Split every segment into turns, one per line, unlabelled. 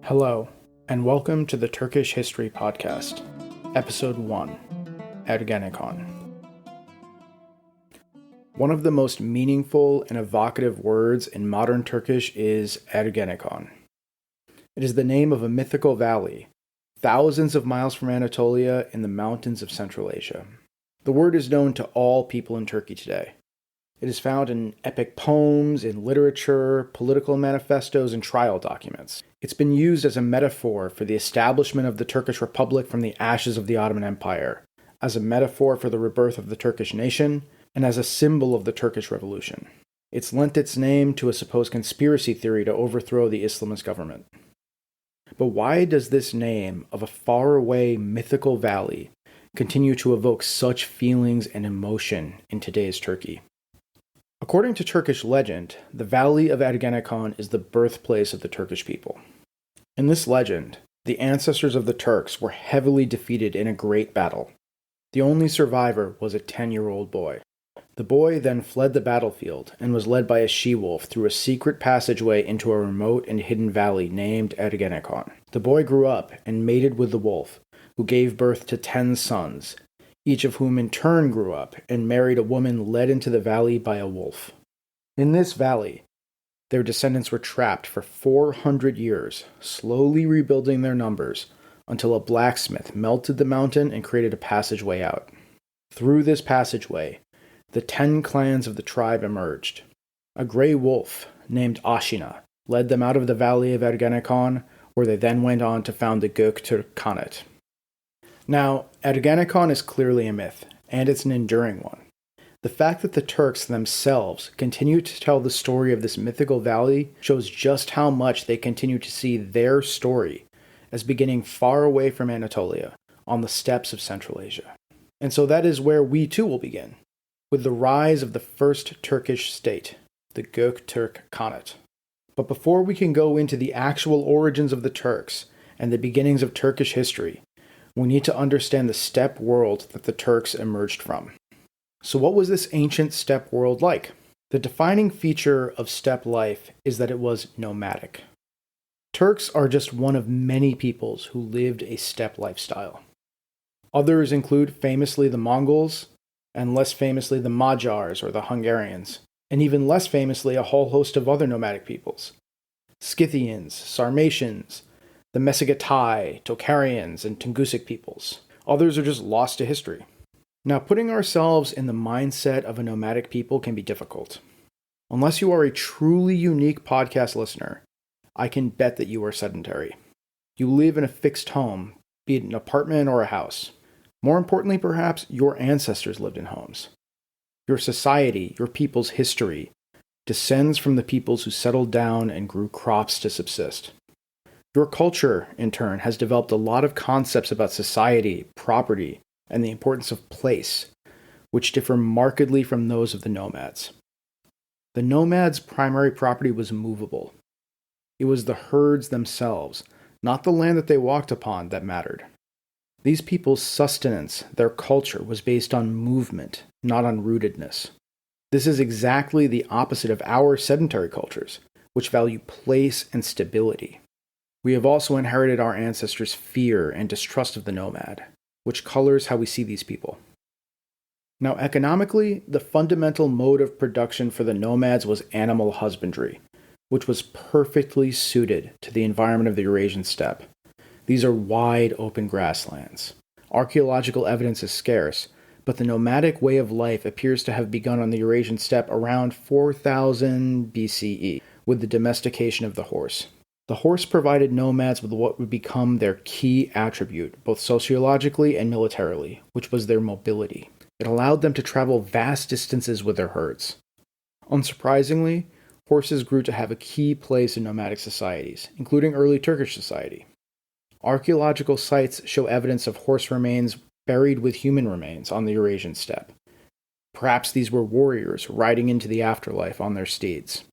Hello, and welcome to the Turkish History Podcast, Episode 1, Ergenekon. One of the most meaningful and evocative words in modern Turkish is Ergenekon. It is the name of a mythical valley, thousands of miles from Anatolia in the mountains of Central Asia. The word is known to all people in Turkey today. It is found in epic poems, in literature, political manifestos, and trial documents. It's been used as a metaphor for the establishment of the Turkish Republic from the ashes of the Ottoman Empire, as a metaphor for the rebirth of the Turkish nation, and as a symbol of the Turkish Revolution. It's lent its name to a supposed conspiracy theory to overthrow the Islamist government. But why does this name of a faraway mythical valley continue to evoke such feelings and emotion in today's Turkey? According to Turkish legend, the Valley of Ergenekon is the birthplace of the Turkish people. In this legend, the ancestors of the Turks were heavily defeated in a great battle. The only survivor was a 10-year-old boy. The boy then fled the battlefield and was led by a she-wolf through a secret passageway into a remote and hidden valley named Ergenekon. The boy grew up and mated with the wolf, who gave birth to 10 sons, each of whom in turn grew up and married a woman led into the valley by a wolf. In this valley, their descendants were trapped for 400 years, slowly rebuilding their numbers until a blacksmith melted the mountain and created a passageway out. Through this passageway, the 10 clans of the tribe emerged. A gray wolf named Ashina led them out of the valley of Ergenekon, where they then went on to found the Göktürk Khanate. Now, Ergenekon is clearly a myth, and it's an enduring one. The fact that the Turks themselves continue to tell the story of this mythical valley shows just how much they continue to see their story as beginning far away from Anatolia, on the steppes of Central Asia. And so that is where we too will begin, with the rise of the first Turkish state, the Göktürk Khanate. But before we can go into the actual origins of the Turks and the beginnings of Turkish history, we need to understand the steppe world that the Turks emerged from. So what was this ancient steppe world like? The defining feature of steppe life is that it was nomadic. Turks are just one of many peoples who lived a steppe lifestyle. Others include famously the Mongols, and less famously the Magyars or the Hungarians, and even less famously a whole host of other nomadic peoples. Scythians, Sarmatians, the Mesogotai, Tocharians, and Tungusic peoples. Others are just lost to history. Now, putting ourselves in the mindset of a nomadic people can be difficult. Unless you are a truly unique podcast listener, I can bet that you are sedentary. You live in a fixed home, be it an apartment or a house. More importantly, perhaps, your ancestors lived in homes. Your society, your people's history, descends from the peoples who settled down and grew crops to subsist. Your culture, in turn, has developed a lot of concepts about society, property, and the importance of place, which differ markedly from those of the nomads. The nomads' primary property was movable. It was the herds themselves, not the land that they walked upon, that mattered. These people's sustenance, their culture, was based on movement, not on rootedness. This is exactly the opposite of our sedentary cultures, which value place and stability. We have also inherited our ancestors' fear and distrust of the nomad, which colors how we see these people. Now, economically, the fundamental mode of production for the nomads was animal husbandry, which was perfectly suited to the environment of the Eurasian steppe. These are wide open grasslands. Archaeological evidence is scarce, but the nomadic way of life appears to have begun on the Eurasian steppe around 4000 BCE, with the domestication of the horse. The horse provided nomads with what would become their key attribute, both sociologically and militarily, which was their mobility. It allowed them to travel vast distances with their herds. Unsurprisingly, horses grew to have a key place in nomadic societies, including early Turkish society. Archaeological sites show evidence of horse remains buried with human remains on the Eurasian steppe. Perhaps these were warriors riding into the afterlife on their steeds.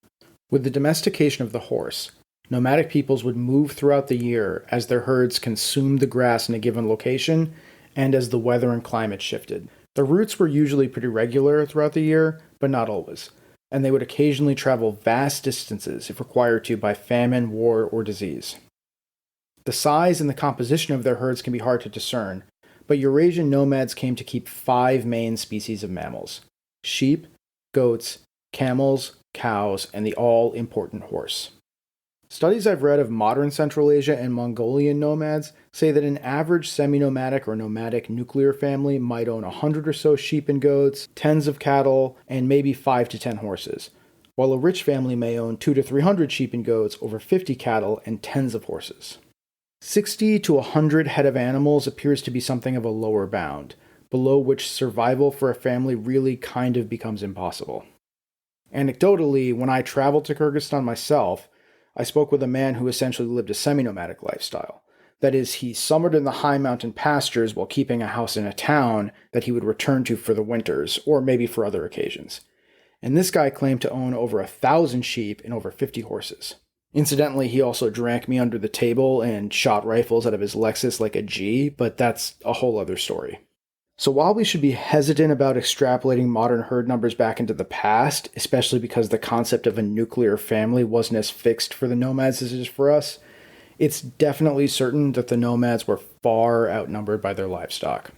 With the domestication of the horse, nomadic peoples would move throughout the year as their herds consumed the grass in a given location and as the weather and climate shifted. The routes were usually pretty regular throughout the year, but not always, and they would occasionally travel vast distances if required to by famine, war, or disease. The size and the composition of their herds can be hard to discern, but Eurasian nomads came to keep 5 main species of mammals: sheep, goats, camels, cows, and the all-important horse. Studies I've read of modern Central Asia and Mongolian nomads say that an average semi-nomadic or nomadic nuclear family might own 100 or so sheep and goats, tens of cattle, and maybe 5 to 10 horses, while a rich family may own 200 to 300 sheep and goats, over 50 cattle, and tens of horses. 60 to 100 head of animals appears to be something of a lower bound, below which survival for a family really kind of becomes impossible. Anecdotally, when I traveled to Kyrgyzstan myself, I spoke with a man who essentially lived a semi-nomadic lifestyle. That is, he summered in the high mountain pastures while keeping a house in a town that he would return to for the winters, or maybe for other occasions. And this guy claimed to own over 1,000 sheep and over 50 horses. Incidentally, he also drank me under the table and shot rifles out of his Lexus like a G, but that's a whole other story. So while we should be hesitant about extrapolating modern herd numbers back into the past, especially because the concept of a nuclear family wasn't as fixed for the nomads as it is for us, it's definitely certain that the nomads were far outnumbered by their livestock.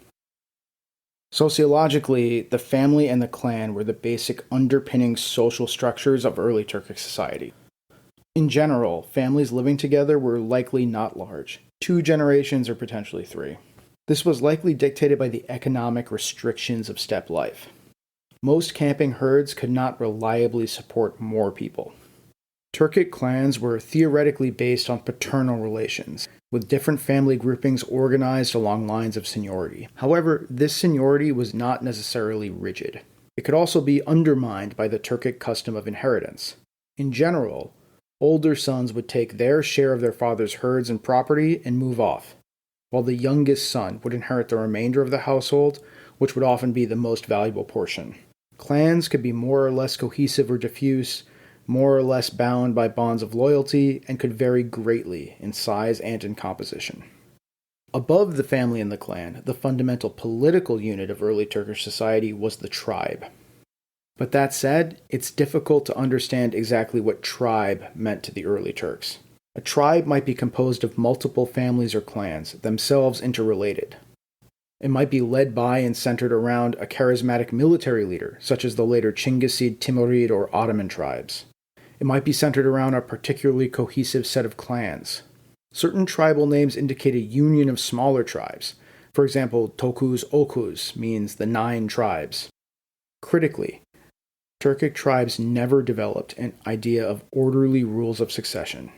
Sociologically, the family and the clan were the basic underpinning social structures of early Turkic society. In general, families living together were likely not large, 2 generations or potentially 3. This was likely dictated by the economic restrictions of steppe life. Most camping herds could not reliably support more people. Turkic clans were theoretically based on paternal relations, with different family groupings organized along lines of seniority. However, this seniority was not necessarily rigid. It could also be undermined by the Turkic custom of inheritance. In general, older sons would take their share of their father's herds and property and move off, while the youngest son would inherit the remainder of the household, which would often be the most valuable portion. Clans could be more or less cohesive or diffuse, more or less bound by bonds of loyalty, and could vary greatly in size and in composition. Above the family and the clan, the fundamental political unit of early Turkish society was the tribe. But that said, it's difficult to understand exactly what tribe meant to the early Turks. A tribe might be composed of multiple families or clans, themselves interrelated. It might be led by and centered around a charismatic military leader, such as the later Chinggisid, Timurid, or Ottoman tribes. It might be centered around a particularly cohesive set of clans. Certain tribal names indicate a union of smaller tribes. For example, Tokuz Okuz means the 9 tribes. Critically, Turkic tribes never developed an idea of orderly rules of succession.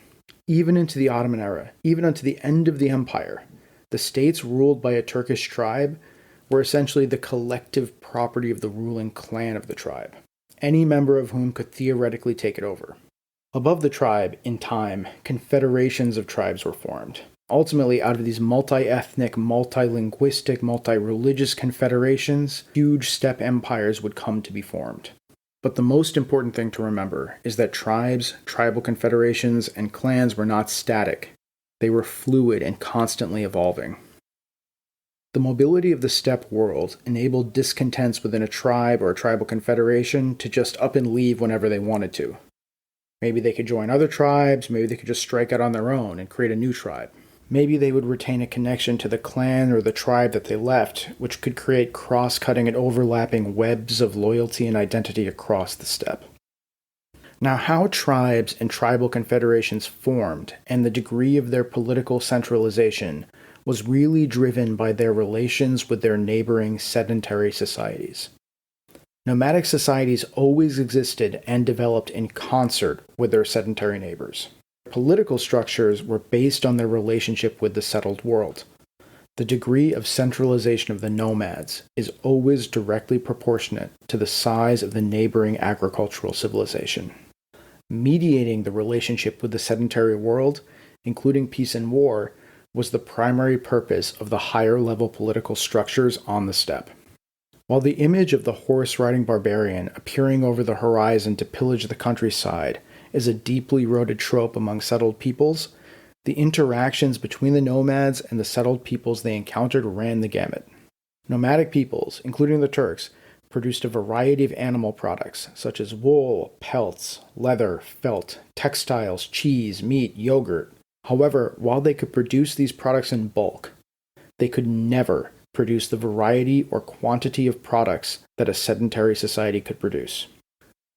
Even into the Ottoman era, even unto the end of the empire, the states ruled by a Turkish tribe were essentially the collective property of the ruling clan of the tribe, any member of whom could theoretically take it over. Above the tribe, in time, confederations of tribes were formed. Ultimately, out of these multi-ethnic, multi-linguistic, multi-religious confederations, huge steppe empires would come to be formed. But the most important thing to remember is that tribes, tribal confederations, and clans were not static. They were fluid and constantly evolving. The mobility of the steppe world enabled discontents within a tribe or a tribal confederation to just up and leave whenever they wanted to. Maybe they could join other tribes, maybe they could just strike out on their own and create a new tribe. Maybe they would retain a connection to the clan or the tribe that they left, which could create cross-cutting and overlapping webs of loyalty and identity across the steppe. Now, how tribes and tribal confederations formed and the degree of their political centralization was really driven by their relations with their neighboring sedentary societies. Nomadic societies always existed and developed in concert with their sedentary neighbors. Political structures were based on their relationship with the settled world. The degree of centralization of the nomads is always directly proportionate to the size of the neighboring agricultural civilization. Mediating the relationship with the sedentary world, including peace and war, was the primary purpose of the higher-level political structures on the steppe. While the image of the horse-riding barbarian appearing over the horizon to pillage the countryside is a deeply rooted trope among settled peoples, the interactions between the nomads and the settled peoples they encountered ran the gamut. Nomadic peoples, including the Turks, produced a variety of animal products such as wool, pelts, leather, felt, textiles, cheese, meat, yogurt, However, while they could produce these products in bulk, they could never produce the variety or quantity of products that a sedentary society could produce.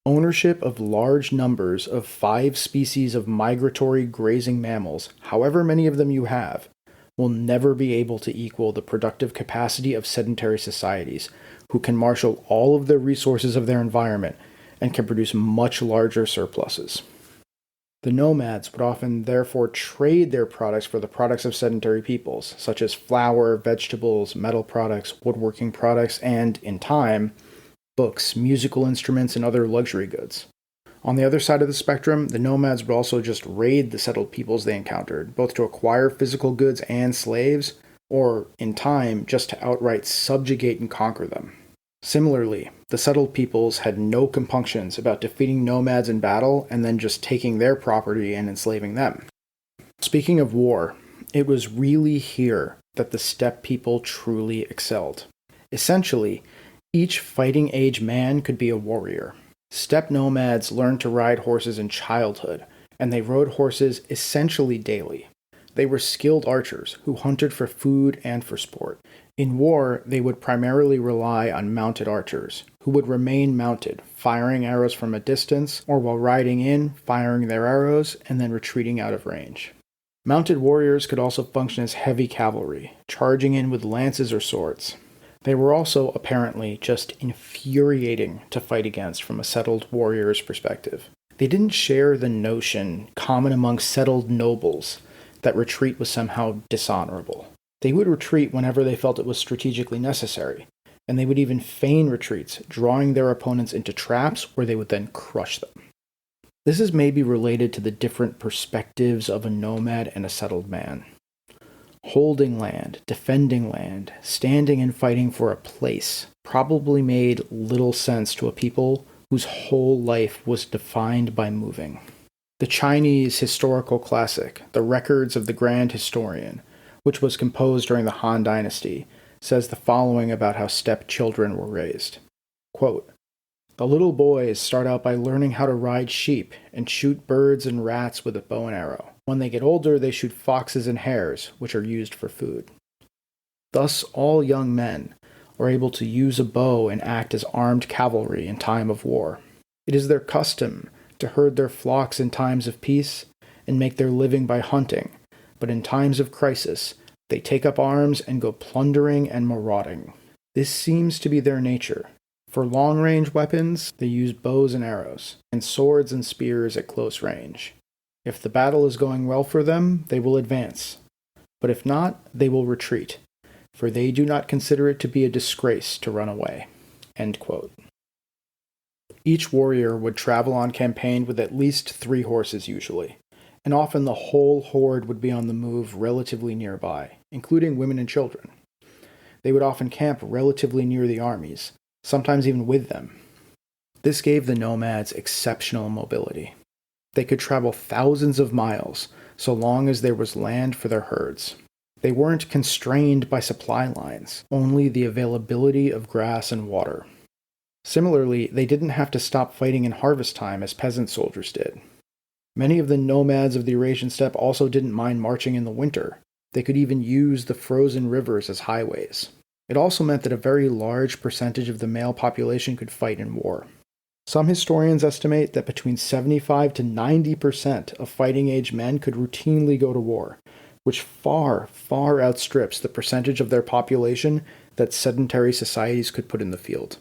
Ownership of large numbers of 5 species of migratory grazing mammals, however many of them you have, will never be able to equal the productive capacity of sedentary societies, who can marshal all of the resources of their environment and can produce much larger surpluses. The nomads would often therefore trade their products for the products of sedentary peoples, such as flour, vegetables, metal products, woodworking products, and, in time, books, musical instruments, and other luxury goods. On the other side of the spectrum, the nomads would also just raid the settled peoples they encountered, both to acquire physical goods and slaves, or, in time, just to outright subjugate and conquer them. Similarly, the settled peoples had no compunctions about defeating nomads in battle and then just taking their property and enslaving them. Speaking of war, it was really here that the steppe people truly excelled. Essentially, each fighting-age man could be a warrior. Steppe nomads learned to ride horses in childhood, and they rode horses essentially daily. They were skilled archers who hunted for food and for sport. In war, they would primarily rely on mounted archers, who would remain mounted, firing arrows from a distance, or while riding in, firing their arrows, and then retreating out of range. Mounted warriors could also function as heavy cavalry, charging in with lances or swords. They were also, apparently, just infuriating to fight against from a settled warrior's perspective. They didn't share the notion, common among settled nobles, that retreat was somehow dishonorable. They would retreat whenever they felt it was strategically necessary, and they would even feign retreats, drawing their opponents into traps where they would then crush them. This is maybe related to the different perspectives of a nomad and a settled man. Holding land, defending land, standing and fighting for a place probably made little sense to a people whose whole life was defined by moving. The Chinese historical classic, The Records of the Grand Historian, which was composed during the Han Dynasty, says the following about how steppe children were raised. Quote, "The little boys start out by learning how to ride sheep and shoot birds and rats with a bow and arrow. When they get older, they shoot foxes and hares, which are used for food. Thus, all young men are able to use a bow and act as armed cavalry in time of war. It is their custom to herd their flocks in times of peace and make their living by hunting, but in times of crisis, they take up arms and go plundering and marauding. This seems to be their nature. For long-range weapons, they use bows and arrows, and swords and spears at close range. If the battle is going well for them, they will advance. But if not, they will retreat, for they do not consider it to be a disgrace to run away." End quote. Each warrior would travel on campaign with at least 3 horses usually, and often the whole horde would be on the move relatively nearby, including women and children. They would often camp relatively near the armies, sometimes even with them. This gave the nomads exceptional mobility. They could travel thousands of miles so long as there was land for their herds. They weren't constrained by supply lines, only the availability of grass and water. Similarly, they didn't have to stop fighting in harvest time as peasant soldiers did. Many of the nomads of the Eurasian steppe also didn't mind marching in the winter. They could even use the frozen rivers as highways. It also meant that a very large percentage of the male population could fight in war. Some historians estimate that between 75 to 90% of fighting-age men could routinely go to war, which far, far outstrips the percentage of their population that sedentary societies could put in the field.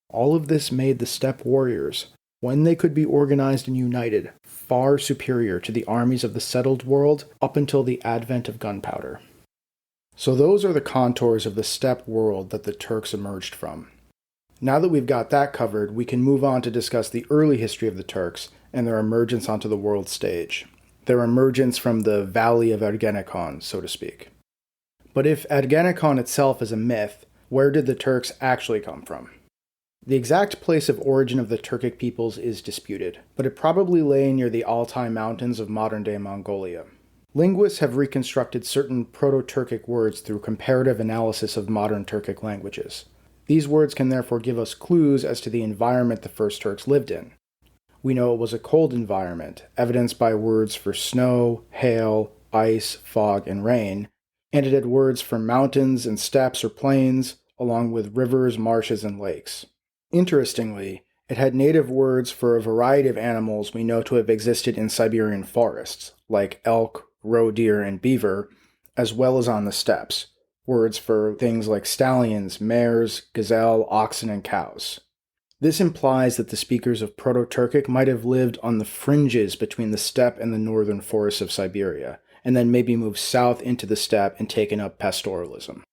All of this made the steppe warriors, when they could be organized and united, far superior to the armies of the settled world up until the advent of gunpowder. So those are the contours of the steppe world that the Turks emerged from. Now that we've got that covered, we can move on to discuss the early history of the Turks and their emergence onto the world stage. Their emergence from the Valley of Ergenekon, so to speak. But if Ergenekon itself is a myth, where did the Turks actually come from? The exact place of origin of the Turkic peoples is disputed, but it probably lay near the Altai Mountains of modern-day Mongolia. Linguists have reconstructed certain Proto-Turkic words through comparative analysis of modern Turkic languages. These words can therefore give us clues as to the environment the first Turks lived in. we know it was a cold environment, evidenced by words for snow, hail, ice, fog, and rain, and it had words for mountains and steppes or plains, along with rivers, marshes, and lakes. Interestingly, it had native words for a variety of animals we know to have existed in Siberian forests, like elk, roe deer, and beaver, as well as on the steppes, words for things like stallions, mares, gazelle, oxen, and cows. This implies that the speakers of Proto-Turkic might have lived on the fringes between the steppe and the northern forests of Siberia, and then maybe moved south into the steppe and taken up pastoralism.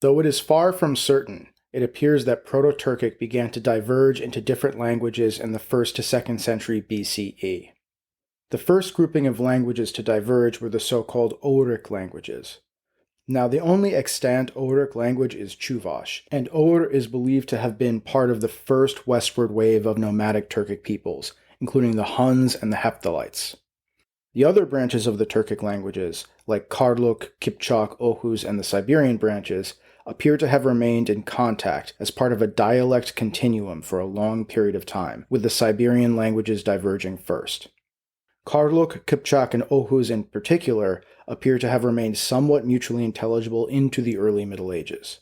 Though it is far from certain, it appears that Proto-Turkic began to diverge into different languages in the 1st to 2nd century BCE. The first grouping of languages to diverge were the so-called Oghuric languages. Now, the only extant Oghuric language is Chuvash, and Oghur is believed to have been part of the first westward wave of nomadic Turkic peoples, including the Huns and the Hephthalites. The other branches of the Turkic languages, like Karluk, Kipchak, Oghuz, and the Siberian branches, appear to have remained in contact as part of a dialect continuum for a long period of time, with the Siberian languages diverging first. Karluk, Kipchak, and Oghuz in particular appear to have remained somewhat mutually intelligible into the early Middle Ages.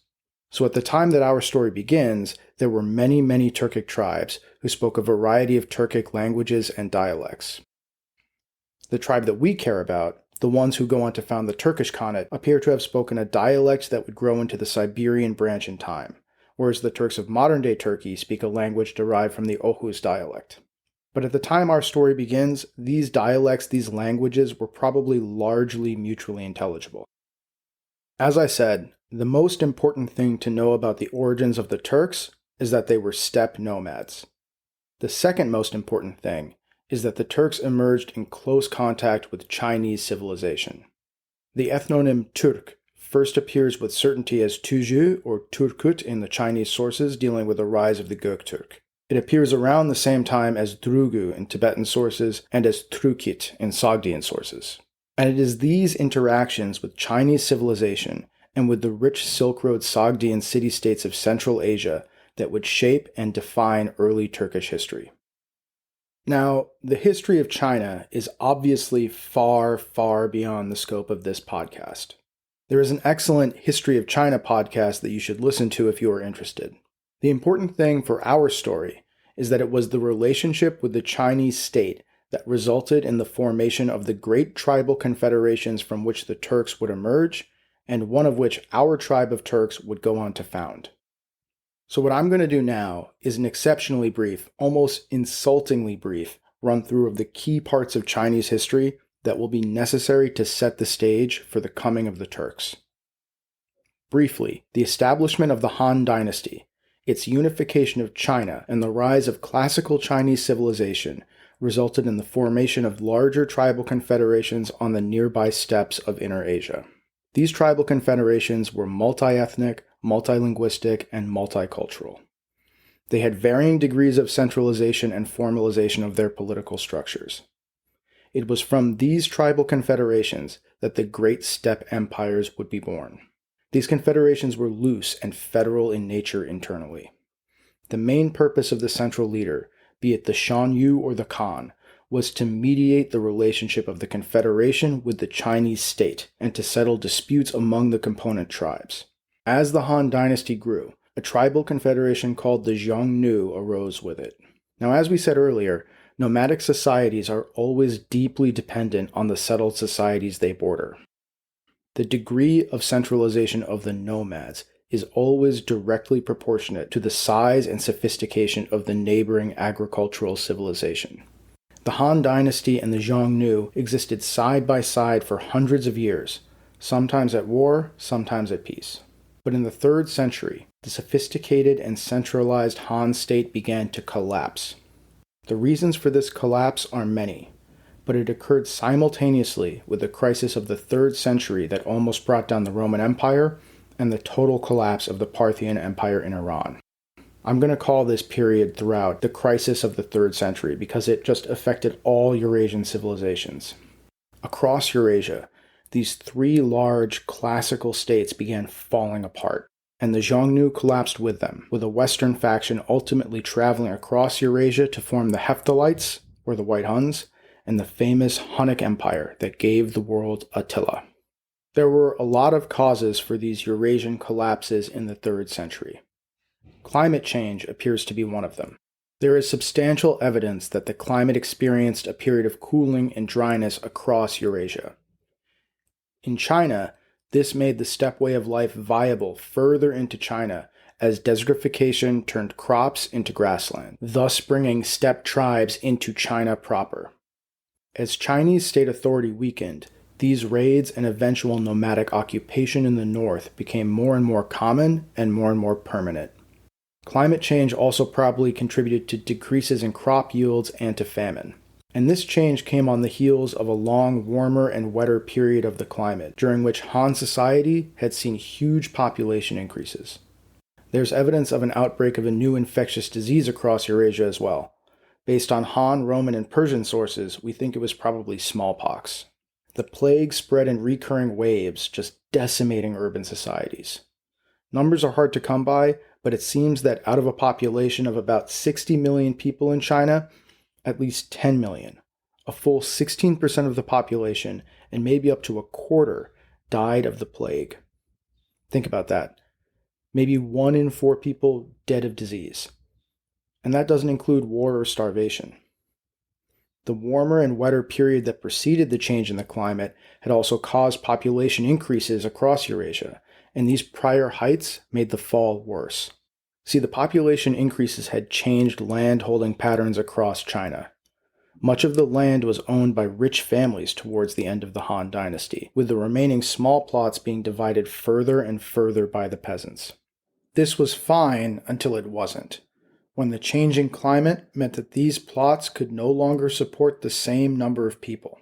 So at the time that our story begins, there were many Turkic tribes who spoke a variety of Turkic languages and dialects. The tribe that we care about, the ones who go on to found the Turkish Khanate, appear to have spoken a dialect that would grow into the Siberian branch in time, whereas the Turks of modern-day Turkey speak a language derived from the Oghuz dialect. But at the time our story begins, these dialects, these languages, were probably largely mutually intelligible. As I said, the most important thing to know about the origins of the Turks is that they were steppe nomads. The second most important thing is that the Turks emerged in close contact with Chinese civilization. The ethnonym Turk first appears with certainty as Tuju or Turkut in the Chinese sources dealing with the rise of the Göktürk. It appears around the same time as Drugu in Tibetan sources and as Trukit in Sogdian sources. And it is these interactions with Chinese civilization and with the rich Silk Road Sogdian city-states of Central Asia that would shape and define early Turkish history. Now, the history of China is obviously far beyond the scope of this podcast. There is an excellent History of China podcast that you should listen to if you are interested. The important thing for our story is that it was the relationship with the Chinese state that resulted in the formation of the great tribal confederations from which the Turks would emerge, and one of which our tribe of Turks would go on to found. So what I'm going to do now is an exceptionally brief, almost insultingly brief, run-through of the key parts of Chinese history that will be necessary to set the stage for the coming of the Turks. Briefly, the establishment of the Han Dynasty, its unification of China, and the rise of classical Chinese civilization resulted in the formation of larger tribal confederations on the nearby steppes of Inner Asia. These tribal confederations were multi-ethnic, multilinguistic, and multicultural. They had varying degrees of centralization and formalization of their political structures. It was from these tribal confederations that the great steppe empires would be born. These confederations were loose and federal in nature internally. The main purpose of the central leader, be it the Shan Yu or the Khan, was to mediate the relationship of the confederation with the Chinese state and to settle disputes among the component tribes. As the Han Dynasty grew, a tribal confederation called the Xiongnu arose with it. Now, as we said earlier, nomadic societies are always deeply dependent on the settled societies they border. The degree of centralization of the nomads is always directly proportionate to the size and sophistication of the neighboring agricultural civilization. The Han Dynasty and the Xiongnu existed side by side for hundreds of years, sometimes at war, sometimes at peace. But in the 3rd century, the sophisticated and centralized Han state began to collapse. The reasons for this collapse are many, but it occurred simultaneously with the crisis of the 3rd century that almost brought down the Roman Empire and the total collapse of the Parthian Empire in Iran. I'm going to call this period throughout the crisis of the 3rd century because it just affected all Eurasian civilizations. Across Eurasia, these 3 large classical states began falling apart. and the Xiongnu collapsed with them, with a western faction ultimately traveling across Eurasia to form the Hephthalites, or the White Huns, and the famous Hunnic Empire that gave the world Attila. There were a lot of causes for these Eurasian collapses in the 3rd century. Climate change appears to be one of them. There is substantial evidence that the climate experienced a period of cooling and dryness across Eurasia. In China, this made the steppe way of life viable further into China as desertification turned crops into grassland, thus bringing steppe tribes into China proper. As Chinese state authority weakened, these raids and eventual nomadic occupation in the north became more and more common and more permanent. Climate change also probably contributed to decreases in crop yields and to famine. And this change came on the heels of a long, warmer and wetter period of the climate, during which Han society had seen huge population increases. There's evidence of an outbreak of a new infectious disease across Eurasia as well. Based on Han, Roman, and Persian sources, we think it was probably smallpox. The plague spread in recurring waves, just decimating urban societies. Numbers are hard to come by, but it seems that out of a population of about 60 million people in China, at least 10 million, a full 16% of the population, and maybe up to a quarter, died of the plague. Think about that. Maybe 1 in 4 people dead of disease. And that doesn't include war or starvation. The warmer and wetter period that preceded the change in the climate had also caused population increases across Eurasia, and these prior heights made the fall worse. See, the population increases had changed land-holding patterns across China. Much of the land was owned by rich families towards the end of the Han dynasty, with the remaining small plots being divided further and further by the peasants. This was fine until it wasn't, when the changing climate meant that these plots could no longer support the same number of people.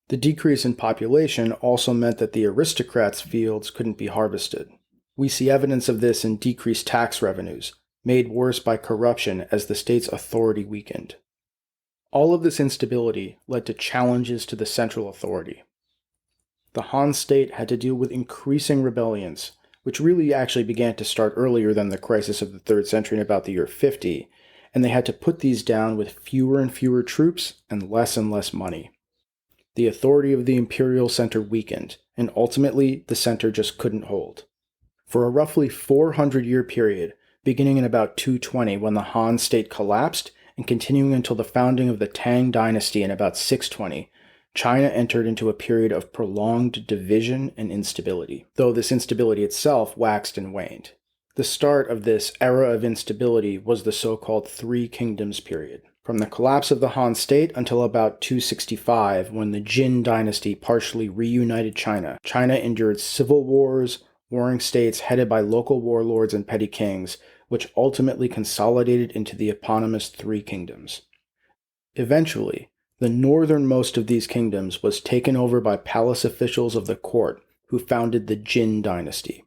The decrease in population also meant that the aristocrats' fields couldn't be harvested. We see evidence of this in decreased tax revenues, made worse by corruption as the state's authority weakened. All of this instability led to challenges to the central authority. The Han state had to deal with increasing rebellions, which really actually began to start earlier than the crisis of the 3rd century in about the year 50, and they had to put these down with fewer and fewer troops and less money. The authority of the imperial center weakened, and ultimately the center just couldn't hold. For a roughly 400-year period, beginning in about 220 when the Han state collapsed and continuing until the founding of the Tang dynasty in about 620, China entered into a period of prolonged division and instability, though this instability itself waxed and waned. The start of this era of instability was the so-called Three Kingdoms period, from the collapse of the Han state until about 265, when the Jin dynasty partially reunited China. China endured civil wars, warring states headed by local warlords and petty kings, which ultimately consolidated into the eponymous Three Kingdoms. Eventually, the northernmost of these kingdoms was taken over by palace officials of the court, who founded the Jin dynasty.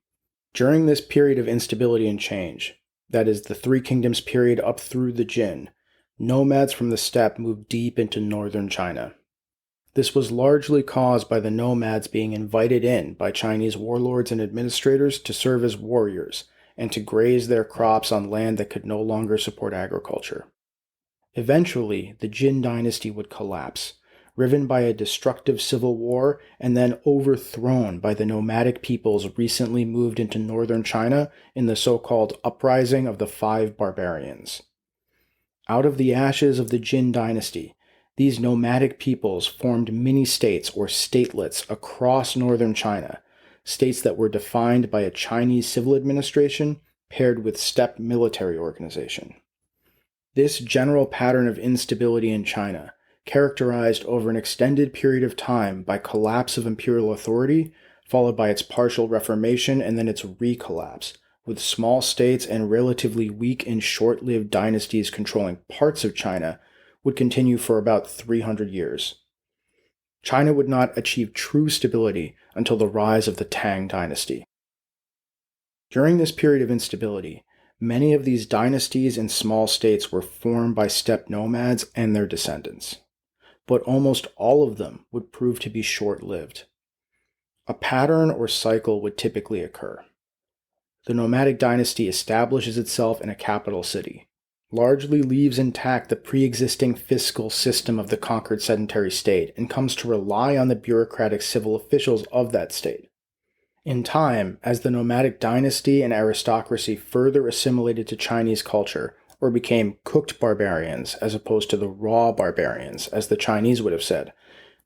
During this period of instability and change, that is the Three Kingdoms period up through the Jin, nomads from the steppe moved deep into northern China. This was largely caused by the nomads being invited in by Chinese warlords and administrators to serve as warriors and to graze their crops on land that could no longer support agriculture. Eventually, the Jin dynasty would collapse, riven by a destructive civil war and then overthrown by the nomadic peoples recently moved into northern China in the so-called Uprising of the Five Barbarians. Out of the ashes of the Jin dynasty, these nomadic peoples formed mini-states or statelets across northern China, states that were defined by a Chinese civil administration paired with steppe military organization. This general pattern of instability in China, characterized over an extended period of time by collapse of imperial authority, followed by its partial reformation and then its recollapse, with small states and relatively weak and short-lived dynasties controlling parts of China, would continue for about 300 years. China would not achieve true stability until the rise of the Tang dynasty. During this period of instability, many of these dynasties and small states were formed by steppe nomads and their descendants, but almost all of them would prove to be short-lived. A pattern or cycle would typically occur. the nomadic dynasty establishes itself in a capital city, largely leaves intact the pre-existing fiscal system of the conquered sedentary state, and comes to rely on the bureaucratic civil officials of that state. In time, as the nomadic dynasty and aristocracy further assimilated to Chinese culture, or became cooked barbarians as opposed to the raw barbarians, as the Chinese would have said,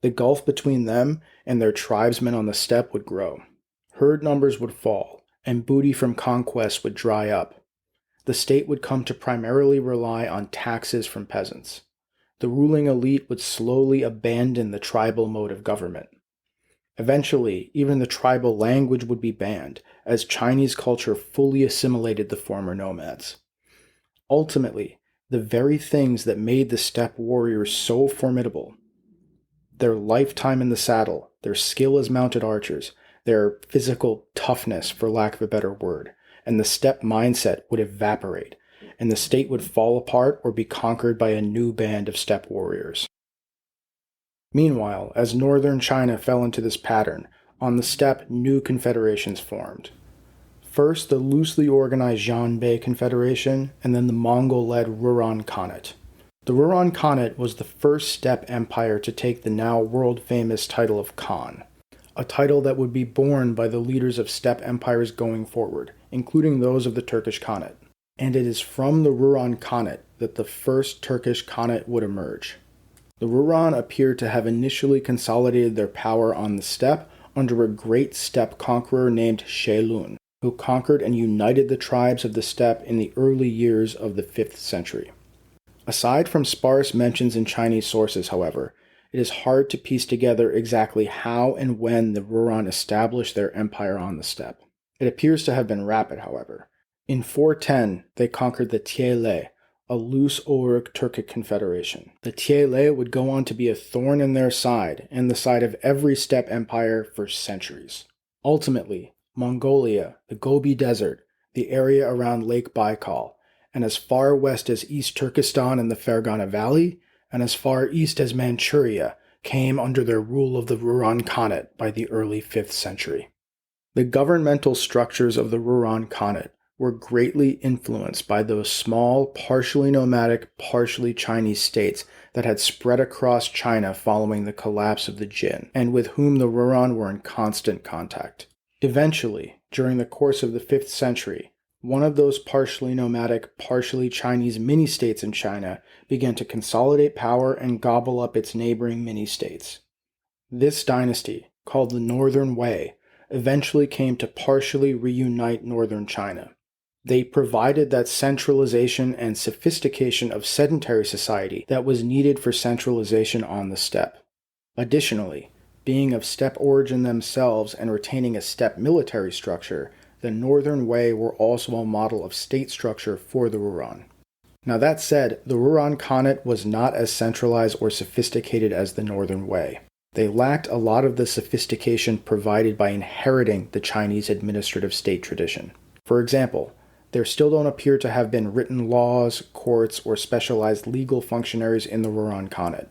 the gulf between them and their tribesmen on the steppe would grow. Herd numbers would fall, and booty from conquest would dry up. The state would come to primarily rely on taxes from peasants. The ruling elite would slowly abandon the tribal mode of government. Eventually, even the tribal language would be banned, as Chinese culture fully assimilated the former nomads. Ultimately, the very things that made the steppe warriors so formidable, their lifetime in the saddle, their skill as mounted archers, their physical toughness, for lack of a better word, and the steppe mindset would evaporate, and the state would fall apart or be conquered by a new band of steppe warriors. Meanwhile, as northern China fell into this pattern, on the steppe new confederations formed. First, the loosely organized Xianbei Confederation, and then the Mongol-led Rouran Khanate. The Rouran Khanate was the first steppe empire to take the now world-famous title of Khan, a title that would be borne by the leaders of steppe empires going forward, including those of the Turkish Khanate. And it is from the Rouran Khanate that the first Turkish Khanate would emerge. The Rouran appear to have initially consolidated their power on the steppe under a great steppe conqueror named Shailun, who conquered and united the tribes of the steppe in the early years of the 5th century. Aside from sparse mentions in Chinese sources, however, it is hard to piece together exactly how and when the Rouran established their empire on the steppe. It appears to have been rapid, however. In 410, they conquered the Tiele, a loose Ulric Turkic confederation. The Tiele would go on to be a thorn in their side, and the side of every steppe empire for centuries. Ultimately, Mongolia, the Gobi Desert, the area around Lake Baikal, and as far west as East Turkestan and the Fergana Valley, and as far east as Manchuria, came under their rule of the Rouran Khanate by the early 5th century. The governmental structures of the Rouran Khanate were greatly influenced by those small, partially nomadic, partially Chinese states that had spread across China following the collapse of the Jin, and with whom the Rouran were in constant contact. Eventually, during the course of the 5th century, one of those partially nomadic, partially Chinese mini-states in China began to consolidate power and gobble up its neighboring mini-states. This dynasty, called the Northern Wei, eventually came to partially reunite northern China. They provided that centralization and sophistication of sedentary society that was needed for centralization on the steppe. Additionally, being of steppe origin themselves and retaining a steppe military structure, the Northern Wei were also a model of state structure for the Rouran. Now that said, the Rouran Khanate was not as centralized or sophisticated as the Northern Wei. They lacked a lot of the sophistication provided by inheriting the Chinese administrative state tradition. For example, there still don't appear to have been written laws, courts, or specialized legal functionaries in the Rouran Khanate.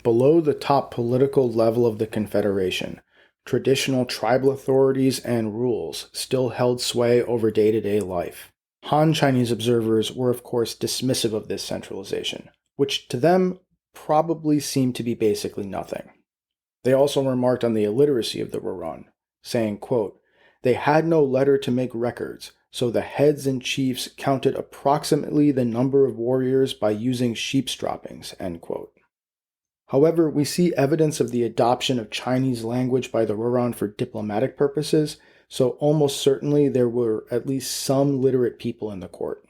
Below the top political level of the Confederation, traditional tribal authorities and rules still held sway over day-to-day life. Han Chinese observers were of course dismissive of this centralization, which to them probably seemed to be basically nothing. They also remarked on the illiteracy of the Rouran, saying, quote, "They had no letter to make records, so the heads and chiefs counted approximately the number of warriors by using sheep's droppings," end quote. However, we see evidence of the adoption of Chinese language by the Rouran for diplomatic purposes, so almost certainly there were at least some literate people in the court.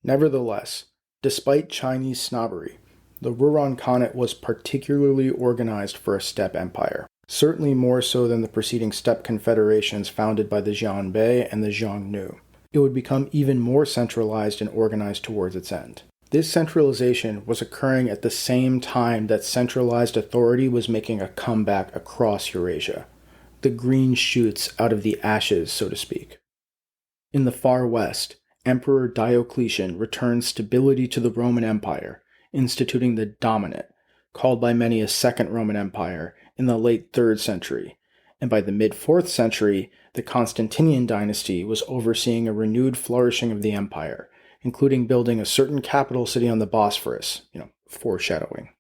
Nevertheless, despite Chinese snobbery, the Rouran Khanate was particularly organized for a steppe empire, certainly more so than the preceding steppe confederations founded by the Xianbei and the Xiongnu. It would become even more centralized and organized towards its end. This centralization was occurring at the same time that centralized authority was making a comeback across Eurasia. The green shoots out of the ashes, so to speak. In the far west, Emperor Diocletian returned stability to the Roman Empire, instituting the Dominate, called by many a Second Roman Empire, in the late 3rd century, and by the mid-4th century, the Constantinian dynasty was overseeing a renewed flourishing of the empire, including building a certain capital city on the Bosphorus, foreshadowing.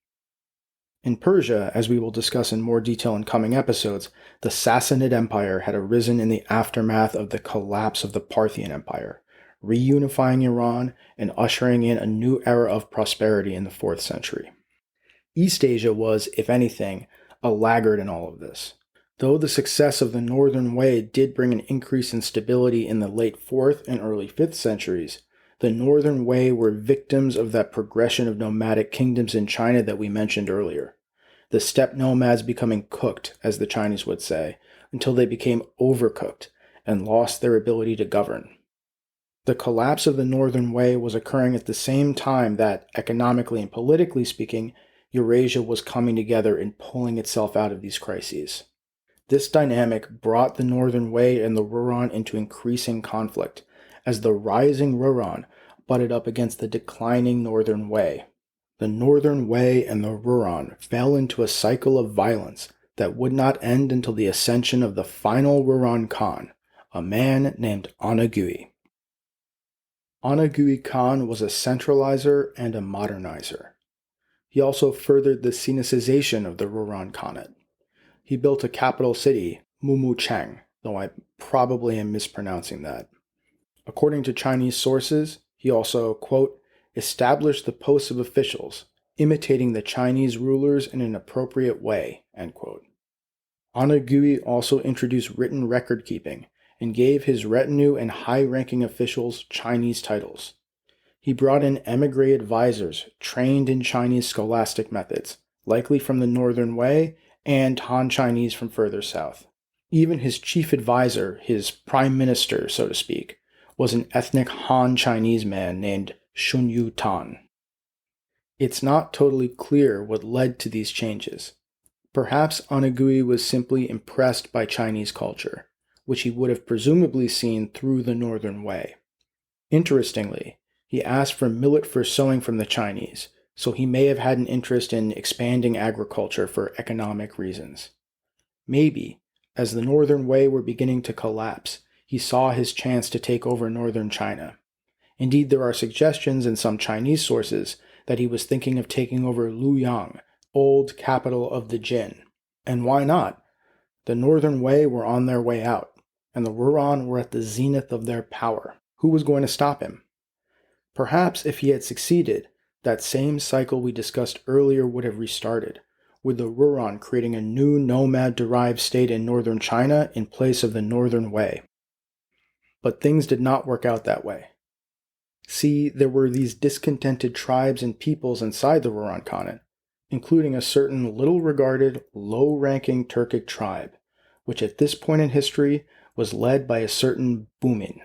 In Persia, as we will discuss in more detail in coming episodes, the Sassanid Empire had arisen in the aftermath of the collapse of the Parthian Empire, reunifying Iran and ushering in a new era of prosperity in the 4th century. East Asia was, if anything, a laggard in all of this. Though the success of the Northern Way did bring an increase in stability in the late 4th and early 5th centuries, the Northern Way were victims of that progression of nomadic kingdoms in China that we mentioned earlier. The steppe nomads becoming cooked, as the Chinese would say, until they became overcooked and lost their ability to govern. The collapse of the Northern Way was occurring at the same time that, economically and politically speaking, Eurasia was coming together and pulling itself out of these crises. This dynamic brought the Northern Way and the Rouran into increasing conflict, as the rising Rouran butted up against the declining Northern Way. The Northern Way and the Rouran fell into a cycle of violence that would not end until the ascension of the final Rouran Khan, a man named Onagui. Onagui Khan was a centralizer and a modernizer. He also furthered the Sinicization of the Rouran Khanate. He built a capital city, Mumuchang, though I probably am mispronouncing that. According to Chinese sources, he also, quote, established the posts of officials, imitating the Chinese rulers in an appropriate way, end quote. Onagui also introduced written record-keeping and gave his retinue and high-ranking officials Chinese titles. He brought in émigré advisors trained in Chinese scholastic methods, likely from the Northern Way, and Han Chinese from further south. Even his chief advisor, his prime minister, so to speak, was an ethnic Han Chinese man named Shunyu Tan. It's not totally clear what led to these changes. Perhaps Onagui was simply impressed by Chinese culture, which he would have presumably seen through the Northern Way. Interestingly, he asked for millet for sowing from the Chinese, so he may have had an interest in expanding agriculture for economic reasons. Maybe, as the Northern Way were beginning to collapse, he saw his chance to take over northern China. Indeed, there are suggestions in some Chinese sources that he was thinking of taking over Luoyang, old capital of the Jin. And why not? The Northern Way were on their way out, and the Rouran were at the zenith of their power. Who was going to stop him? Perhaps if he had succeeded, that same cycle we discussed earlier would have restarted, with the Rouran creating a new nomad-derived state in northern China in place of the Northern Way. But things did not work out that way. See, there were these discontented tribes and peoples inside the Rouran Khanate, including a certain little-regarded, low-ranking Turkic tribe, which at this point in history was led by a certain Bumin.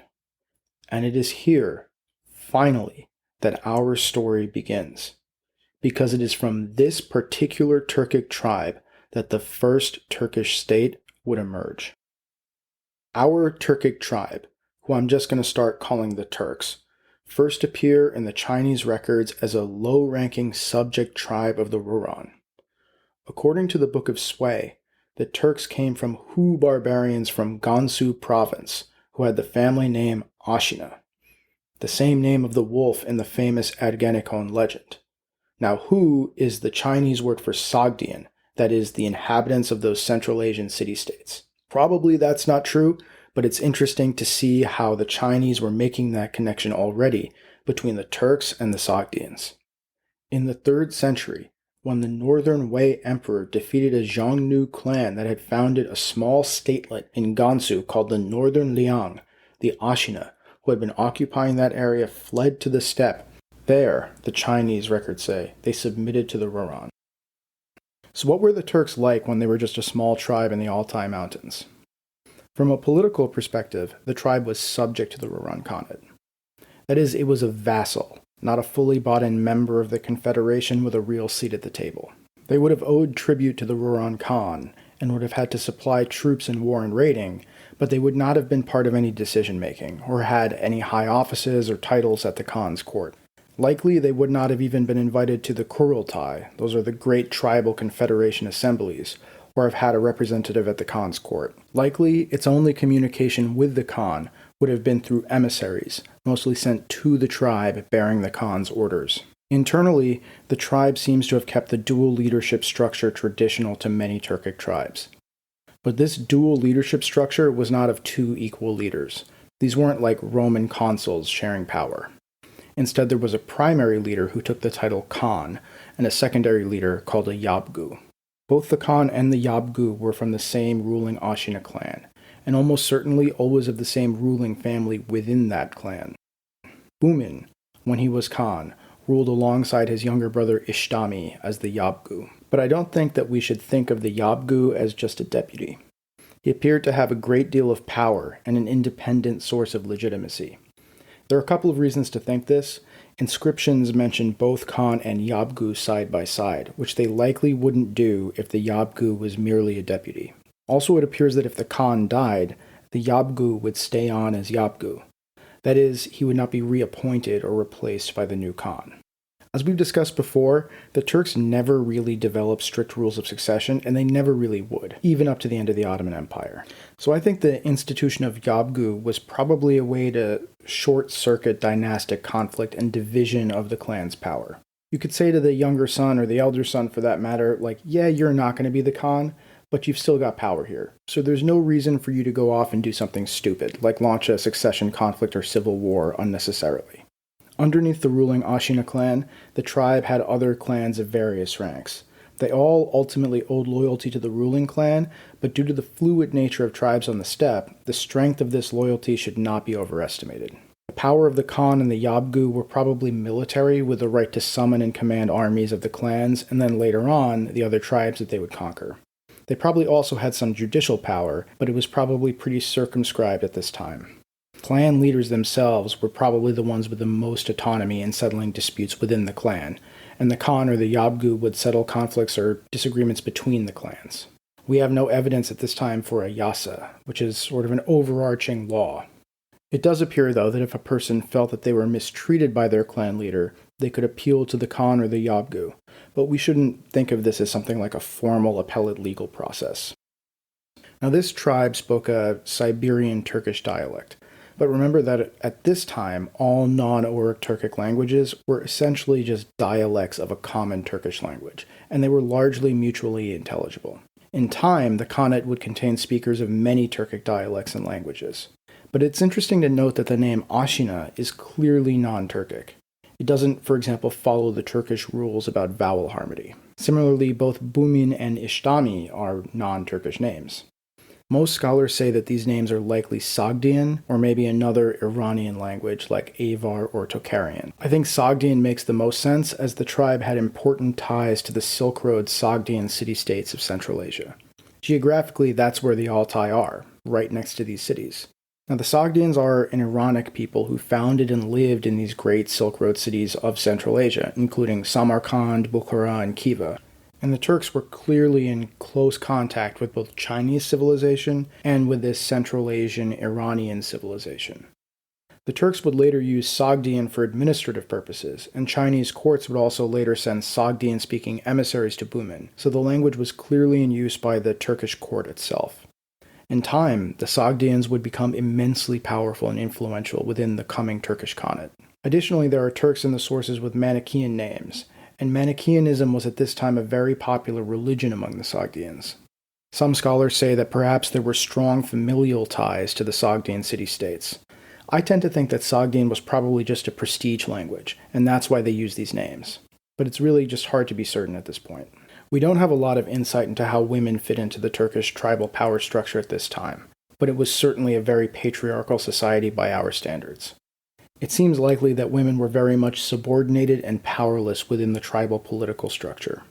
And it is here, finally, that our story begins, because it is from this particular Turkic tribe that the first Turkish state would emerge. Our Turkic tribe, who I'm just going to start calling the Turks, first appear in the Chinese records as a low-ranking subject tribe of the Rouran. According to the Book of Sui, the Turks came from Hu barbarians from Gansu province, who had the family name Ashina, the same name of the wolf in the famous Ergenekon legend. Now, Hu is the Chinese word for Sogdian, that is, the inhabitants of those Central Asian city-states. Probably that's not true, but it's interesting to see how the Chinese were making that connection already between the Turks and the Sogdians. In the 3rd century, when the Northern Wei emperor defeated a Xiongnu clan that had founded a small statelet in Gansu called the Northern Liang, the Ashina, who had been occupying that area, fled to the steppe. There, the Chinese records say, they submitted to the Rouran. So what were the Turks like when they were just a small tribe in the Altai Mountains? From a political perspective, the tribe was subject to the Rouran Khanate. That is, it was a vassal, not a fully bought-in member of the Confederation with a real seat at the table. They would have owed tribute to the Rouran Khan, and would have had to supply troops in war and raiding, but they would not have been part of any decision-making, or had any high offices or titles at the Khan's court. Likely, they would not have even been invited to the Kurultai, those are the great tribal confederation assemblies, or have had a representative at the Khan's court. Likely, its only communication with the Khan would have been through emissaries, mostly sent to the tribe bearing the Khan's orders. Internally, the tribe seems to have kept the dual leadership structure traditional to many Turkic tribes. But this dual leadership structure was not of two equal leaders. These weren't like Roman consuls sharing power. Instead, there was a primary leader who took the title Khan, and a secondary leader called a Yabgu. Both the Khan and the Yabgu were from the same ruling Ashina clan, and almost certainly always of the same ruling family within that clan. Bumin, when he was Khan, ruled alongside his younger brother Ishtami as the Yabgu. But I don't think that we should think of the Yabgu as just a deputy. He appeared to have a great deal of power and an independent source of legitimacy. There are a couple of reasons to think this. Inscriptions mention both Khan and Yabgu side by side, which they likely wouldn't do if the Yabgu was merely a deputy. Also, it appears that if the Khan died, the Yabgu would stay on as Yabgu. That is, he would not be reappointed or replaced by the new Khan. As we've discussed before, the Turks never really developed strict rules of succession, and they never really would, even up to the end of the Ottoman Empire. So I think the institution of Yabgu was probably a way to short-circuit dynastic conflict and division of the clan's power. You could say to the younger son, or the elder son for that matter, like, yeah, you're not going to be the Khan, but you've still got power here. So there's no reason for you to go off and do something stupid, like launch a succession conflict or civil war unnecessarily. Underneath the ruling Ashina clan, the tribe had other clans of various ranks. They all ultimately owed loyalty to the ruling clan, but due to the fluid nature of tribes on the steppe, the strength of this loyalty should not be overestimated. The power of the Khan and the Yabgu were probably military, with the right to summon and command armies of the clans, and then later on, the other tribes that they would conquer. They probably also had some judicial power, but it was probably pretty circumscribed at this time. Clan leaders themselves were probably the ones with the most autonomy in settling disputes within the clan, and the Khan or the Yabgu would settle conflicts or disagreements between the clans. We have no evidence at this time for a yasa, which is sort of an overarching law. It does appear, though, that if a person felt that they were mistreated by their clan leader, they could appeal to the Khan or the Yabgu, but we shouldn't think of this as something like a formal appellate legal process. Now, this tribe spoke a Siberian Turkish dialect, but remember that at this time, all non-Uric Turkic languages were essentially just dialects of a common Turkish language, and they were largely mutually intelligible. In time, the Khanate would contain speakers of many Turkic dialects and languages. But it's interesting to note that the name Ashina is clearly non-Turkic. It doesn't, for example, follow the Turkish rules about vowel harmony. Similarly, both Bumin and Ishtami are non-Turkish names. Most scholars say that these names are likely Sogdian, or maybe another Iranian language like Avar or Tocharian. I think Sogdian makes the most sense, as the tribe had important ties to the Silk Road Sogdian city-states of Central Asia. Geographically, that's where the Altai are, right next to these cities. Now, the Sogdians are an Iranic people who founded and lived in these great Silk Road cities of Central Asia, including Samarkand, Bukhara, and Khiva. And the Turks were clearly in close contact with both Chinese civilization and with this Central Asian Iranian civilization. The Turks would later use Sogdian for administrative purposes, and Chinese courts would also later send Sogdian-speaking emissaries to Bumin, so the language was clearly in use by the Turkish court itself. In time, the Sogdians would become immensely powerful and influential within the coming Turkish Khanate. Additionally, there are Turks in the sources with Manichaean names, and Manichaeanism was at this time a very popular religion among the Sogdians. Some scholars say that perhaps there were strong familial ties to the Sogdian city-states. I tend to think that Sogdian was probably just a prestige language, and that's why they use these names. But it's really just hard to be certain at this point. We don't have a lot of insight into how women fit into the Turkish tribal power structure at this time, but it was certainly a very patriarchal society by our standards. It seems likely that women were very much subordinated and powerless within the tribal political structure.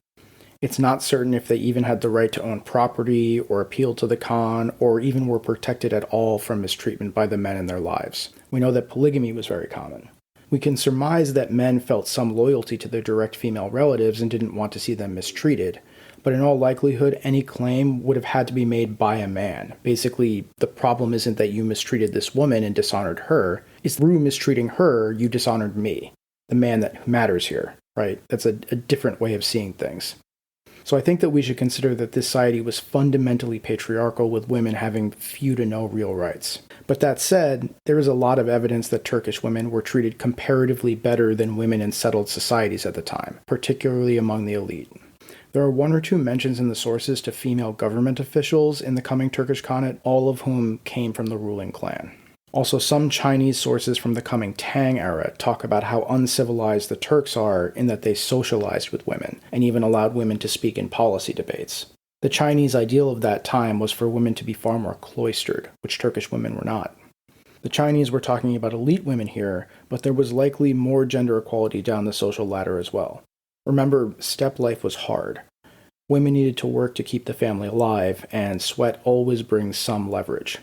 It's not certain if they even had the right to own property or appeal to the Khan, or even were protected at all from mistreatment by the men in their lives. We know that polygamy was very common. We can surmise that men felt some loyalty to their direct female relatives and didn't want to see them mistreated, but in all likelihood, any claim would have had to be made by a man. Basically, the problem isn't that you mistreated this woman and dishonored her, it's through mistreating her, you dishonored me, the man that matters here, right? That's a different way of seeing things. So I think that we should consider that this society was fundamentally patriarchal, with women having few to no real rights. But that said, there is a lot of evidence that Turkish women were treated comparatively better than women in settled societies at the time, particularly among the elite. There are one or two mentions in the sources to female government officials in the coming Turkish Khanate, all of whom came from the ruling clan. Also, some Chinese sources from the coming Tang era talk about how uncivilized the Turks are in that they socialized with women, and even allowed women to speak in policy debates. The Chinese ideal of that time was for women to be far more cloistered, which Turkish women were not. The Chinese were talking about elite women here, but there was likely more gender equality down the social ladder as well. Remember, steppe life was hard. Women needed to work to keep the family alive, and sweat always brings some leverage.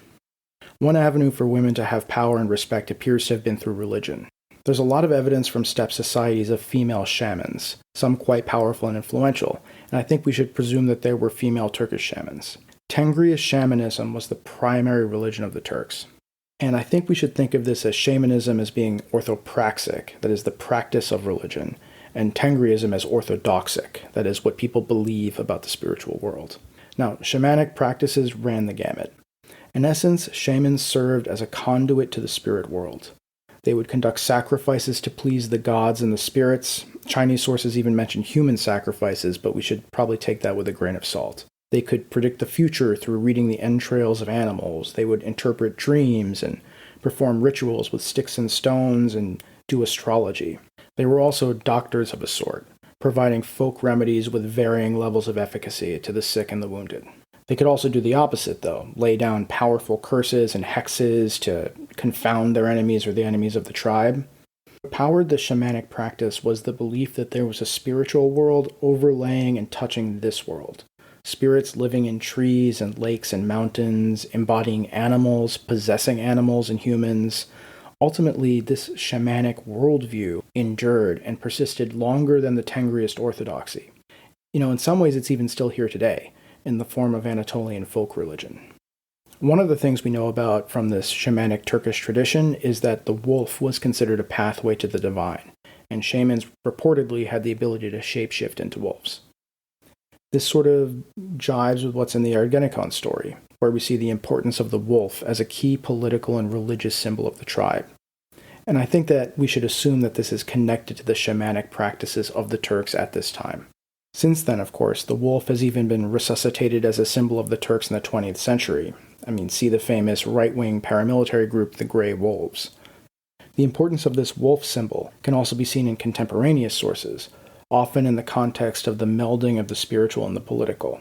One avenue for women to have power and respect appears to have been through religion. There's a lot of evidence from steppe societies of female shamans, some quite powerful and influential, and I think we should presume that there were female Turkish shamans. Tengriist shamanism was the primary religion of the Turks. And I think we should think of this as shamanism as being orthopraxic, that is, the practice of religion, and Tengriism as orthodoxic, that is, what people believe about the spiritual world. Now, shamanic practices ran the gamut. In essence, shamans served as a conduit to the spirit world. They would conduct sacrifices to please the gods and the spirits. Chinese sources even mention human sacrifices, but we should probably take that with a grain of salt. They could predict the future through reading the entrails of animals. They would interpret dreams and perform rituals with sticks and stones and do astrology. They were also doctors of a sort, providing folk remedies with varying levels of efficacy to the sick and the wounded. They could also do the opposite, though, lay down powerful curses and hexes to confound their enemies or the enemies of the tribe. What powered the shamanic practice was the belief that there was a spiritual world overlaying and touching this world. Spirits living in trees and lakes and mountains, embodying animals, possessing animals and humans. Ultimately, this shamanic worldview endured and persisted longer than the Tengriist orthodoxy. In some ways it's even still here today, in the form of Anatolian folk religion. One of the things we know about from this shamanic Turkish tradition is that the wolf was considered a pathway to the divine, and shamans reportedly had the ability to shapeshift into wolves. This sort of jives with what's in the Ergenekon story, where we see the importance of the wolf as a key political and religious symbol of the tribe. And I think that we should assume that this is connected to the shamanic practices of the Turks at this time. Since then, of course, the wolf has even been resuscitated as a symbol of the Turks in the 20th century. See the famous right-wing paramilitary group, the Grey Wolves. The importance of this wolf symbol can also be seen in contemporaneous sources, often in the context of the melding of the spiritual and the political.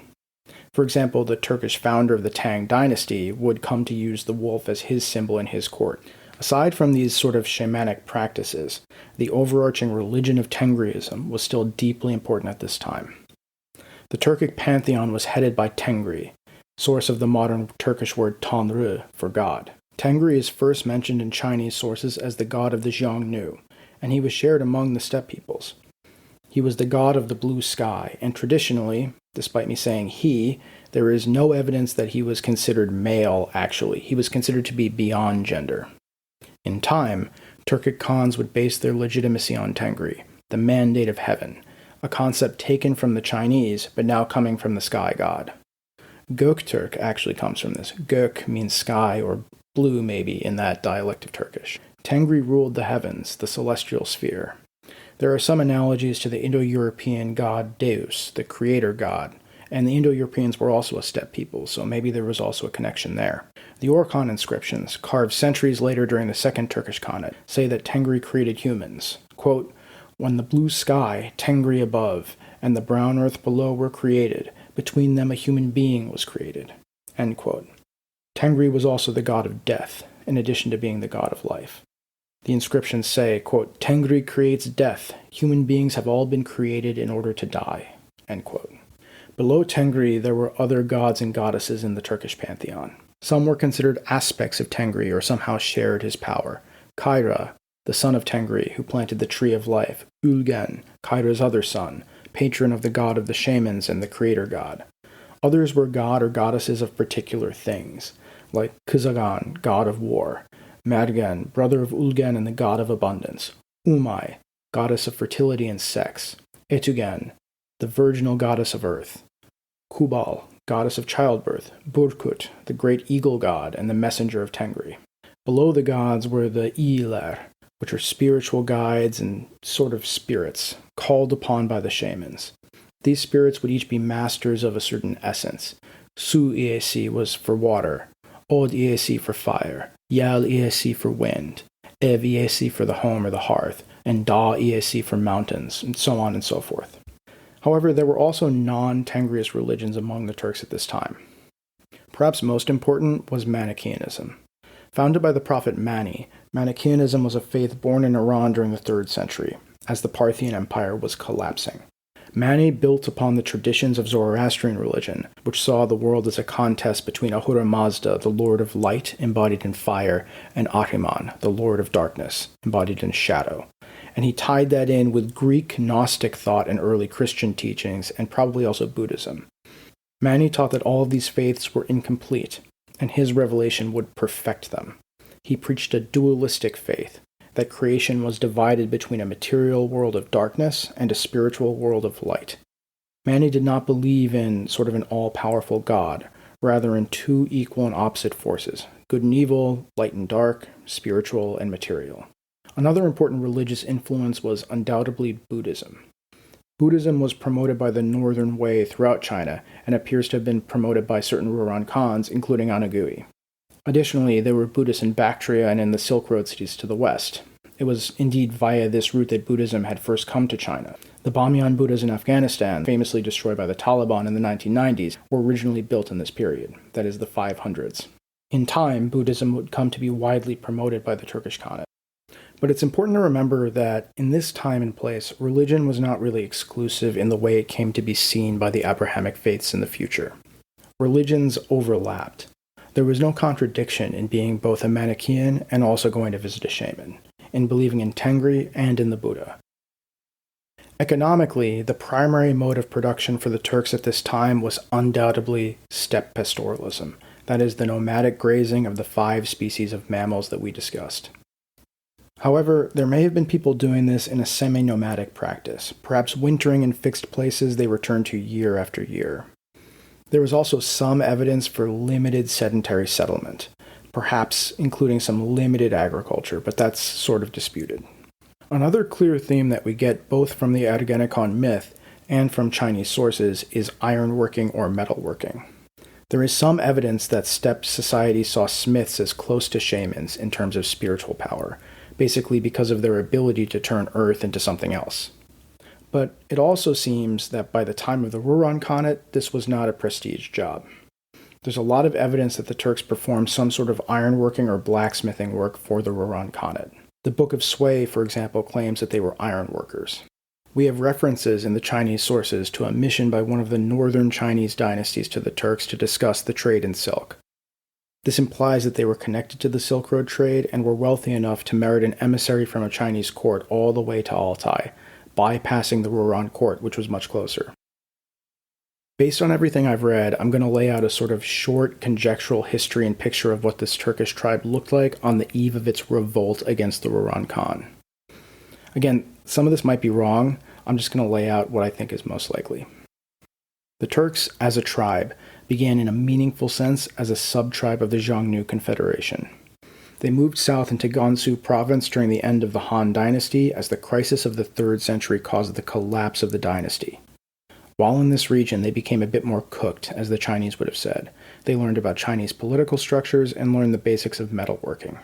For example, the Turkish founder of the Tang dynasty would come to use the wolf as his symbol in his court. Aside from these sort of shamanic practices, the overarching religion of Tengriism was still deeply important at this time. The Turkic pantheon was headed by Tengri, source of the modern Turkish word Tanrı for God. Tengri is first mentioned in Chinese sources as the god of the Xiongnu, and he was shared among the steppe peoples. He was the god of the blue sky, and traditionally, despite me saying he, there is no evidence that he was considered male, actually. He was considered to be beyond gender. In time, Turkic Khans would base their legitimacy on Tengri, the mandate of heaven, a concept taken from the Chinese, but now coming from the sky god. Göktürk actually comes from this. Gök means sky, or blue maybe, in that dialect of Turkish. Tengri ruled the heavens, the celestial sphere. There are some analogies to the Indo-European god Deus, the creator god, and the Indo-Europeans were also a steppe people, so maybe there was also a connection there. The Orkhon inscriptions, carved centuries later during the Second Turkish Khanate, say that Tengri created humans. Quote, "When the blue sky, Tengri above, and the brown earth below were created, between them a human being was created." End quote. Tengri was also the god of death, in addition to being the god of life. The inscriptions say, quote, "Tengri creates death. Human beings have all been created in order to die." End quote. Below Tengri, there were other gods and goddesses in the Turkish pantheon. Some were considered aspects of Tengri or somehow shared his power. Kaira, the son of Tengri, who planted the tree of life. Ulgen, Kaira's other son, patron of the god of the shamans and the creator god. Others were god or goddesses of particular things, like Kuzagan, god of war. Mergen, brother of Ulgen and the god of abundance. Umay, goddess of fertility and sex. Etugen, the virginal goddess of earth; Kubal, goddess of childbirth; Burkut, the great eagle god and the messenger of Tengri. Below the gods were the Iyiler, which are spiritual guides and sort of spirits, called upon by the shamans. These spirits would each be masters of a certain essence. Su Iesi was for water, Od Iesi for fire, Yal Iesi for wind, Ev Iesi for the home or the hearth, and Da Iesi for mountains, and so on and so forth. However, there were also non-Tengriist religions among the Turks at this time. Perhaps most important was Manichaeanism. Founded by the prophet Mani, Manichaeanism was a faith born in Iran during the 3rd century, as the Parthian Empire was collapsing. Mani built upon the traditions of Zoroastrian religion, which saw the world as a contest between Ahura Mazda, the Lord of Light, embodied in fire, and Ahriman, the Lord of Darkness, embodied in shadow. And he tied that in with Greek Gnostic thought and early Christian teachings, and probably also Buddhism. Mani taught that all of these faiths were incomplete, and his revelation would perfect them. He preached a dualistic faith, that creation was divided between a material world of darkness and a spiritual world of light. Mani did not believe in sort of an all-powerful God, rather in two equal and opposite forces, good and evil, light and dark, spiritual and material. Another important religious influence was undoubtedly Buddhism. Buddhism was promoted by the Northern Way throughout China and appears to have been promoted by certain Rouran Khans, including Anagui. Additionally, there were Buddhists in Bactria and in the Silk Road cities to the west. It was indeed via this route that Buddhism had first come to China. The Bamyan Buddhas in Afghanistan, famously destroyed by the Taliban in the 1990s, were originally built in this period, that is the 500s. In time, Buddhism would come to be widely promoted by the Turkish Khanate. But it's important to remember that in this time and place, religion was not really exclusive in the way it came to be seen by the Abrahamic faiths in the future. Religions overlapped. There was no contradiction in being both a Manichaean and also going to visit a shaman, in believing in Tengri and in the Buddha. Economically, the primary mode of production for the Turks at this time was undoubtedly steppe pastoralism, that is, the nomadic grazing of the 5 species of mammals that we discussed. However, there may have been people doing this in a semi-nomadic practice, perhaps wintering in fixed places they returned to year after year. There was also some evidence for limited sedentary settlement, perhaps including some limited agriculture, but that's sort of disputed. Another clear theme that we get both from the Ergenekon myth and from Chinese sources is ironworking or metalworking. There is some evidence that steppe society saw smiths as close to shamans in terms of spiritual power, basically because of their ability to turn earth into something else. But it also seems that by the time of the Rouran Khanate, this was not a prestige job. There's a lot of evidence that the Turks performed some sort of ironworking or blacksmithing work for the Rouran Khanate. The Book of Sui, for example, claims that they were ironworkers. We have references in the Chinese sources to a mission by one of the northern Chinese dynasties to the Turks to discuss the trade in silk. This implies that they were connected to the Silk Road trade and were wealthy enough to merit an emissary from a Chinese court all the way to Altai, bypassing the Rouran court, which was much closer. Based on everything I've read, I'm going to lay out a sort of short conjectural history and picture of what this Turkish tribe looked like on the eve of its revolt against the Rouran Khan. Again, some of this might be wrong. I'm just going to lay out what I think is most likely. The Turks, as a tribe, began in a meaningful sense as a sub-tribe of the Xiongnu Confederation. They moved south into Gansu province during the end of the Han dynasty as the crisis of the 3rd century caused the collapse of the dynasty. While in this region, they became a bit more cooked, as the Chinese would have said. They learned about Chinese political structures and learned the basics of metalworking.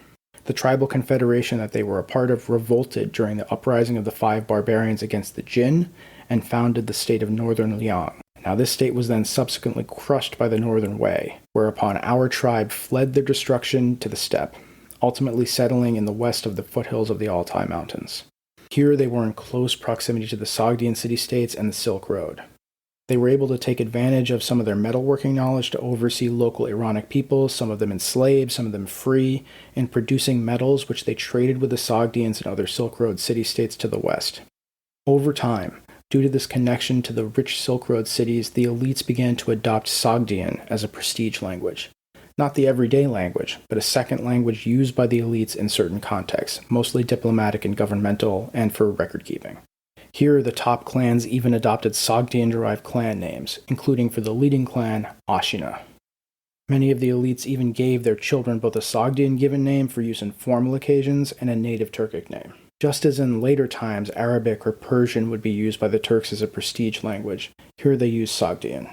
The tribal confederation that they were a part of revolted during the uprising of the 5 barbarians against the Jin and founded the state of Northern Liang. Now, this state was then subsequently crushed by the Northern Way, whereupon our tribe fled their destruction to the steppe, ultimately settling in the west of the foothills of the Altai Mountains. Here they were in close proximity to the Sogdian city-states and the Silk Road. They were able to take advantage of some of their metalworking knowledge to oversee local Iranic peoples, some of them enslaved, some of them free, in producing metals which they traded with the Sogdians and other Silk Road city-states to the west. Over time, due to this connection to the rich Silk Road cities, the elites began to adopt Sogdian as a prestige language. Not the everyday language, but a second language used by the elites in certain contexts, mostly diplomatic and governmental, and for record-keeping. Here, the top clans even adopted Sogdian-derived clan names, including for the leading clan, Ashina. Many of the elites even gave their children both a Sogdian given name for use in formal occasions and a native Turkic name. Just as in later times Arabic or Persian would be used by the Turks as a prestige language, here they used Sogdian.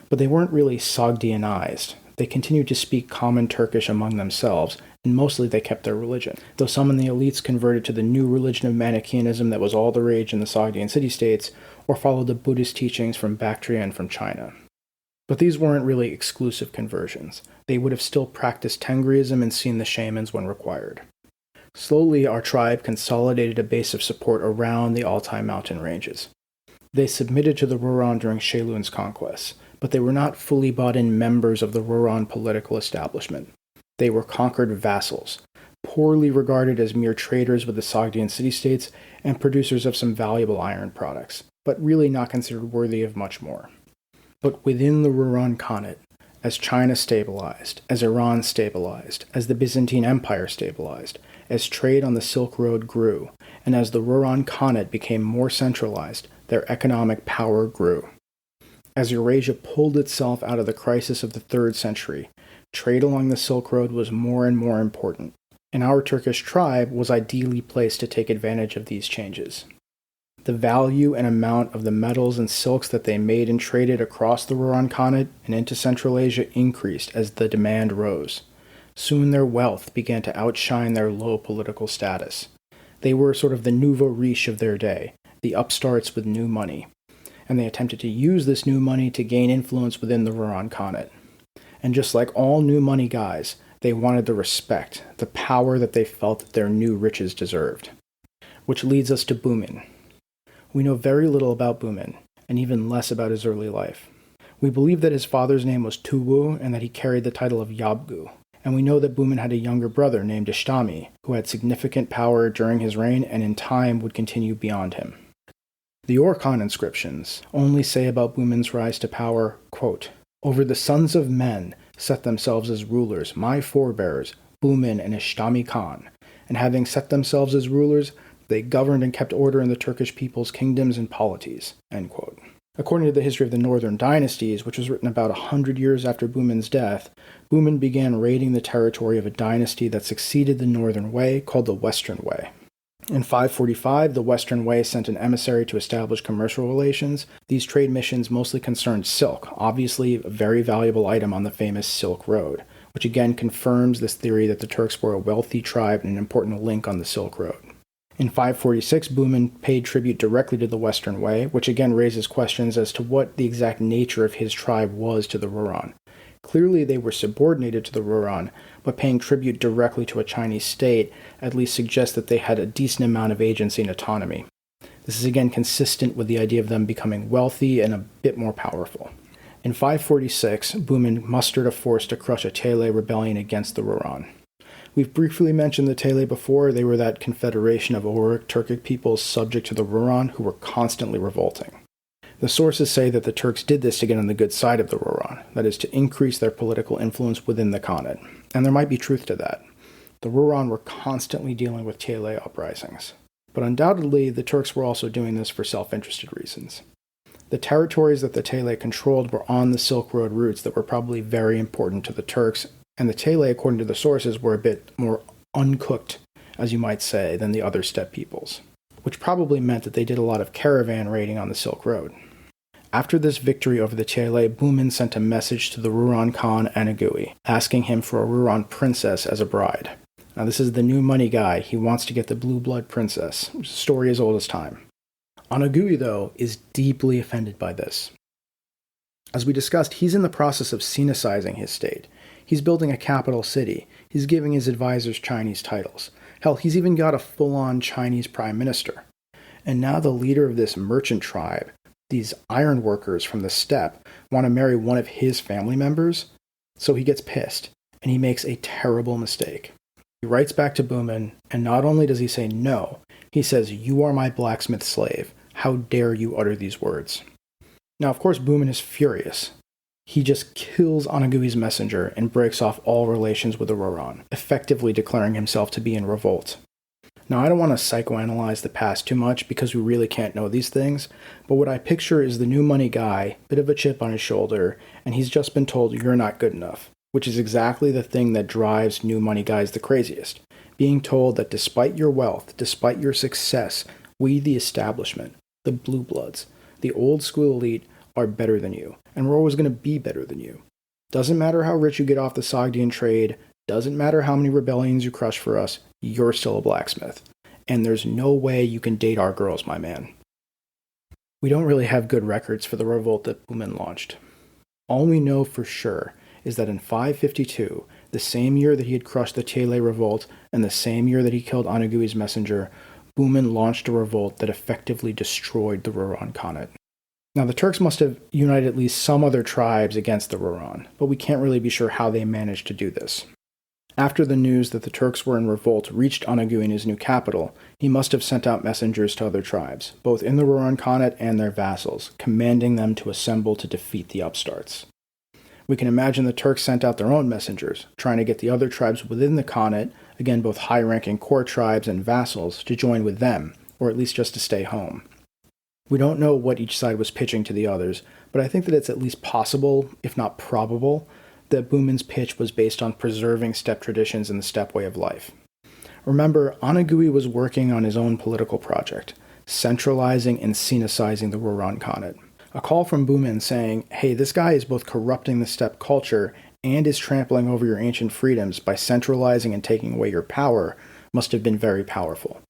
But they weren't really Sogdianized. They continued to speak common Turkish among themselves, and mostly they kept their religion, though some in the elites converted to the new religion of Manichaeanism that was all the rage in the Sogdian city-states, or followed the Buddhist teachings from Bactria and from China. But these weren't really exclusive conversions. They would have still practiced Tengriism and seen the shamans when required. Slowly, our tribe consolidated a base of support around the Altai mountain ranges. They submitted to the Rouran during Shailun's conquests, but they were not fully bought-in members of the Rouran political establishment. They were conquered vassals, poorly regarded as mere traders with the Sogdian city-states and producers of some valuable iron products, but really not considered worthy of much more. But within the Rouran Khanate, as China stabilized, as Iran stabilized, as the Byzantine Empire stabilized, as trade on the Silk Road grew, and as the Rouran Khanate became more centralized, their economic power grew. As Eurasia pulled itself out of the crisis of the 3rd century, trade along the Silk Road was more and more important, and our Turkish tribe was ideally placed to take advantage of these changes. The value and amount of the metals and silks that they made and traded across the Rouran Khanate and into Central Asia increased as the demand rose. Soon their wealth began to outshine their low political status. They were sort of the nouveau riche of their day, the upstarts with new money, and they attempted to use this new money to gain influence within the Rouran Khanate. And just like all new money guys, they wanted the respect, the power that they felt that their new riches deserved. Which leads us to Bumin. We know very little about Bumin, and even less about his early life. We believe that his father's name was Tuwu and that he carried the title of Yabgu, and we know that Bumin had a younger brother named Ishtami, who had significant power during his reign and in time would continue beyond him. The Orkhon inscriptions only say about Bumin's rise to power, quote, "Over the sons of men set themselves as rulers my forebears, Bumin and Ishtami Khan, and having set themselves as rulers, they governed and kept order in the Turkish people's kingdoms and polities." End quote. According to the history of the northern dynasties, which was written about 100 years after Bumin's death, Bumin began raiding the territory of a dynasty that succeeded the Northern Way, called the Western Way. In 545, the Western Way sent an emissary to establish commercial relations. These trade missions mostly concerned silk, obviously a very valuable item on the famous Silk Road, which again confirms this theory that the Turks were a wealthy tribe and an important link on the Silk Road. In 546, Bumin paid tribute directly to the Western Way, which again raises questions as to what the exact nature of his tribe was to the Rouran. Clearly they were subordinated to the Rouran, but paying tribute directly to a Chinese state at least suggests that they had a decent amount of agency and autonomy. This is again consistent with the idea of them becoming wealthy and a bit more powerful. In 546, Bumin mustered a force to crush a Tele rebellion against the Rouran. We've briefly mentioned the Tele before. They were that confederation of Auric Turkic peoples subject to the Rouran who were constantly revolting. The sources say that the Turks did this to get on the good side of the Rouran, that is, to increase their political influence within the Khanate. And there might be truth to that. The Rouran were constantly dealing with Tele uprisings. But undoubtedly, the Turks were also doing this for self-interested reasons. The territories that the Tele controlled were on the Silk Road routes that were probably very important to the Turks, and the Tele, according to the sources, were a bit more uncooked, as you might say, than the other steppe peoples, which probably meant that they did a lot of caravan raiding on the Silk Road. After this victory over the Tele, Bumin sent a message to the Rouran Khan Anagui, asking him for a Rouran princess as a bride. Now this is the new money guy. He wants to get the blue blood princess, which is a story as old as time. Anagui, though, is deeply offended by this. As we discussed, he's in the process of Sinicizing his state. He's building a capital city. He's giving his advisors Chinese titles. Hell, he's even got a full-on Chinese prime minister. And now the leader of this merchant tribe, these iron workers from the steppe, want to marry one of his family members? So he gets pissed, and he makes a terrible mistake. He writes back to Bumin, and not only does he say no, he says, "You are my blacksmith slave. How dare you utter these words?" Now, of course, Bumin is furious. He just kills Anagui's messenger and breaks off all relations with the Rouran, effectively declaring himself to be in revolt. Now, I don't want to psychoanalyze the past too much because we really can't know these things, but what I picture is the new money guy, bit of a chip on his shoulder, and he's just been told you're not good enough, which is exactly the thing that drives new money guys the craziest. Being told that despite your wealth, despite your success, we, the establishment, the blue bloods, the old school elite, are better than you, and we're always going to be better than you. Doesn't matter how rich you get off the Sogdian trade, doesn't matter how many rebellions you crush for us, you're still a blacksmith. And there's no way you can date our girls, my man. We don't really have good records for the revolt that Bumin launched. All we know for sure is that in 552, the same year that he had crushed the Tiele revolt and the same year that he killed Anagui's messenger, Bumin launched a revolt that effectively destroyed the Rouran Khanate. Now, the Turks must have united at least some other tribes against the Rouran, but we can't really be sure how they managed to do this. After the news that the Turks were in revolt reached Anagui in his new capital, he must have sent out messengers to other tribes, both in the Rouran Khanate and their vassals, commanding them to assemble to defeat the upstarts. We can imagine the Turks sent out their own messengers, trying to get the other tribes within the Khanate, again both high-ranking core tribes and vassals, to join with them, or at least just to stay home. We don't know what each side was pitching to the others, but I think that it's at least possible, if not probable, that Bumin's pitch was based on preserving steppe traditions and the steppe way of life. Remember, Anagui was working on his own political project, centralizing and Sinicizing the Rouran Khanate. A call from Bumin saying, hey, this guy is both corrupting the steppe culture and is trampling over your ancient freedoms by centralizing and taking away your power, must have been very powerful.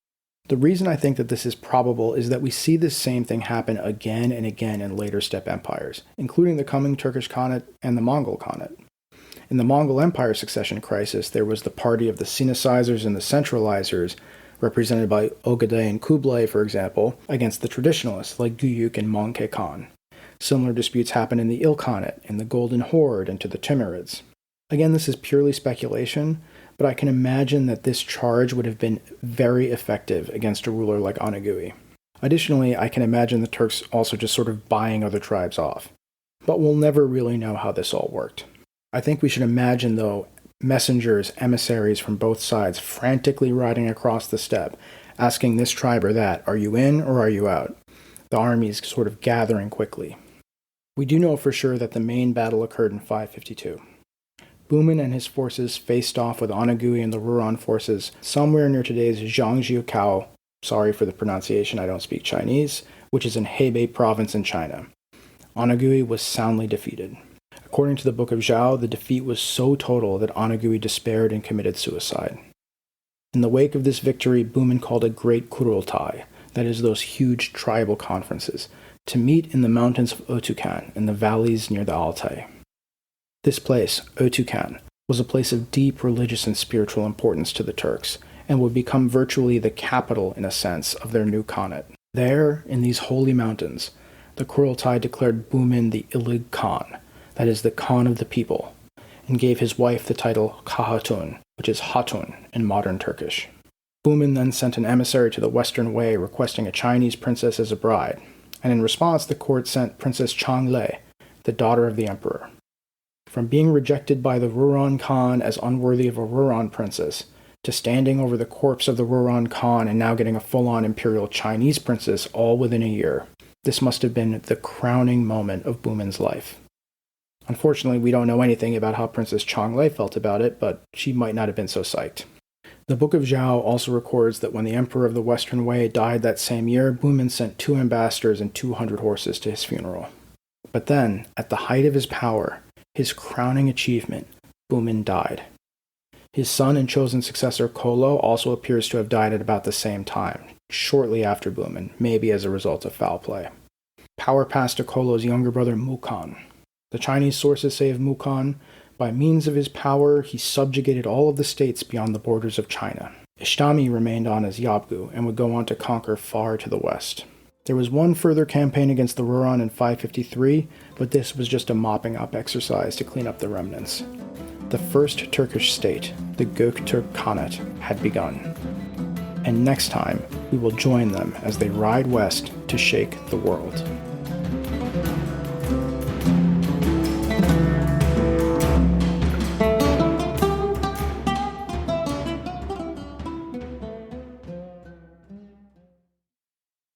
The reason I think that this is probable is that we see this same thing happen again and again in later steppe empires, including the coming Turkish Khanate and the Mongol Khanate. In the Mongol Empire succession crisis, there was the party of the Sinicizers and the Centralizers, represented by Ogedei and Kublai, for example, against the traditionalists like Guyuk and Möngke Khan. Similar disputes happened in the Ilkhanate, in the Golden Horde, and to the Timurids. Again, this is purely speculation, but I can imagine that this charge would have been very effective against a ruler like Anagui. Additionally, I can imagine the Turks also just sort of buying other tribes off. But we'll never really know how this all worked. I think we should imagine, though, messengers, emissaries from both sides frantically riding across the steppe, asking this tribe or that, are you in or are you out? The armies sort of gathering quickly. We do know for sure that the main battle occurred in 552. Bumin and his forces faced off with Anagui and the Rouran forces somewhere near today's Zhangjiakou, sorry for the pronunciation, I don't speak Chinese, which is in Hebei province in China. Anagui was soundly defeated. According to the Book of Zhao, the defeat was so total that Anagui despaired and committed suicide. In the wake of this victory, Bumin called a great Kurultai, that is, those huge tribal conferences, to meet in the mountains of Otukan in the valleys near the Altai. This place, Otukan, was a place of deep religious and spiritual importance to the Turks, and would become virtually the capital, in a sense, of their new Khanate. There, in these holy mountains, the Kurultai declared Bumin the Ilig Khan, that is, the Khan of the people, and gave his wife the title Kahatun, which is Hatun in modern Turkish. Bumin then sent an emissary to the Western Wei requesting a Chinese princess as a bride, and in response the court sent Princess Changle, the daughter of the emperor. From being rejected by the Rouran Khan as unworthy of a Rouran princess, to standing over the corpse of the Rouran Khan and now getting a full-on imperial Chinese princess all within a year, this must have been the crowning moment of Bumin's life. Unfortunately, we don't know anything about how Princess Changle felt about it, but she might not have been so psyched. The Book of Zhao also records that when the emperor of the Western Wei died that same year, Bumin sent 2 ambassadors and 200 horses to his funeral. But then, at the height of his power, his crowning achievement, Bumin died. His son and chosen successor Kolo also appears to have died at about the same time, shortly after Bumin, maybe as a result of foul play. Power passed to Kolo's younger brother Mukan. The Chinese sources say of Mukan, by means of his power, he subjugated all of the states beyond the borders of China. Ishtami remained on as Yabgu and would go on to conquer far to the west. There was one further campaign against the Rouran in 553, but this was just a mopping up exercise to clean up the remnants. The first Turkish state, the Göktürk Khanate, had begun. And next time, we will join them as they ride west to shake the world.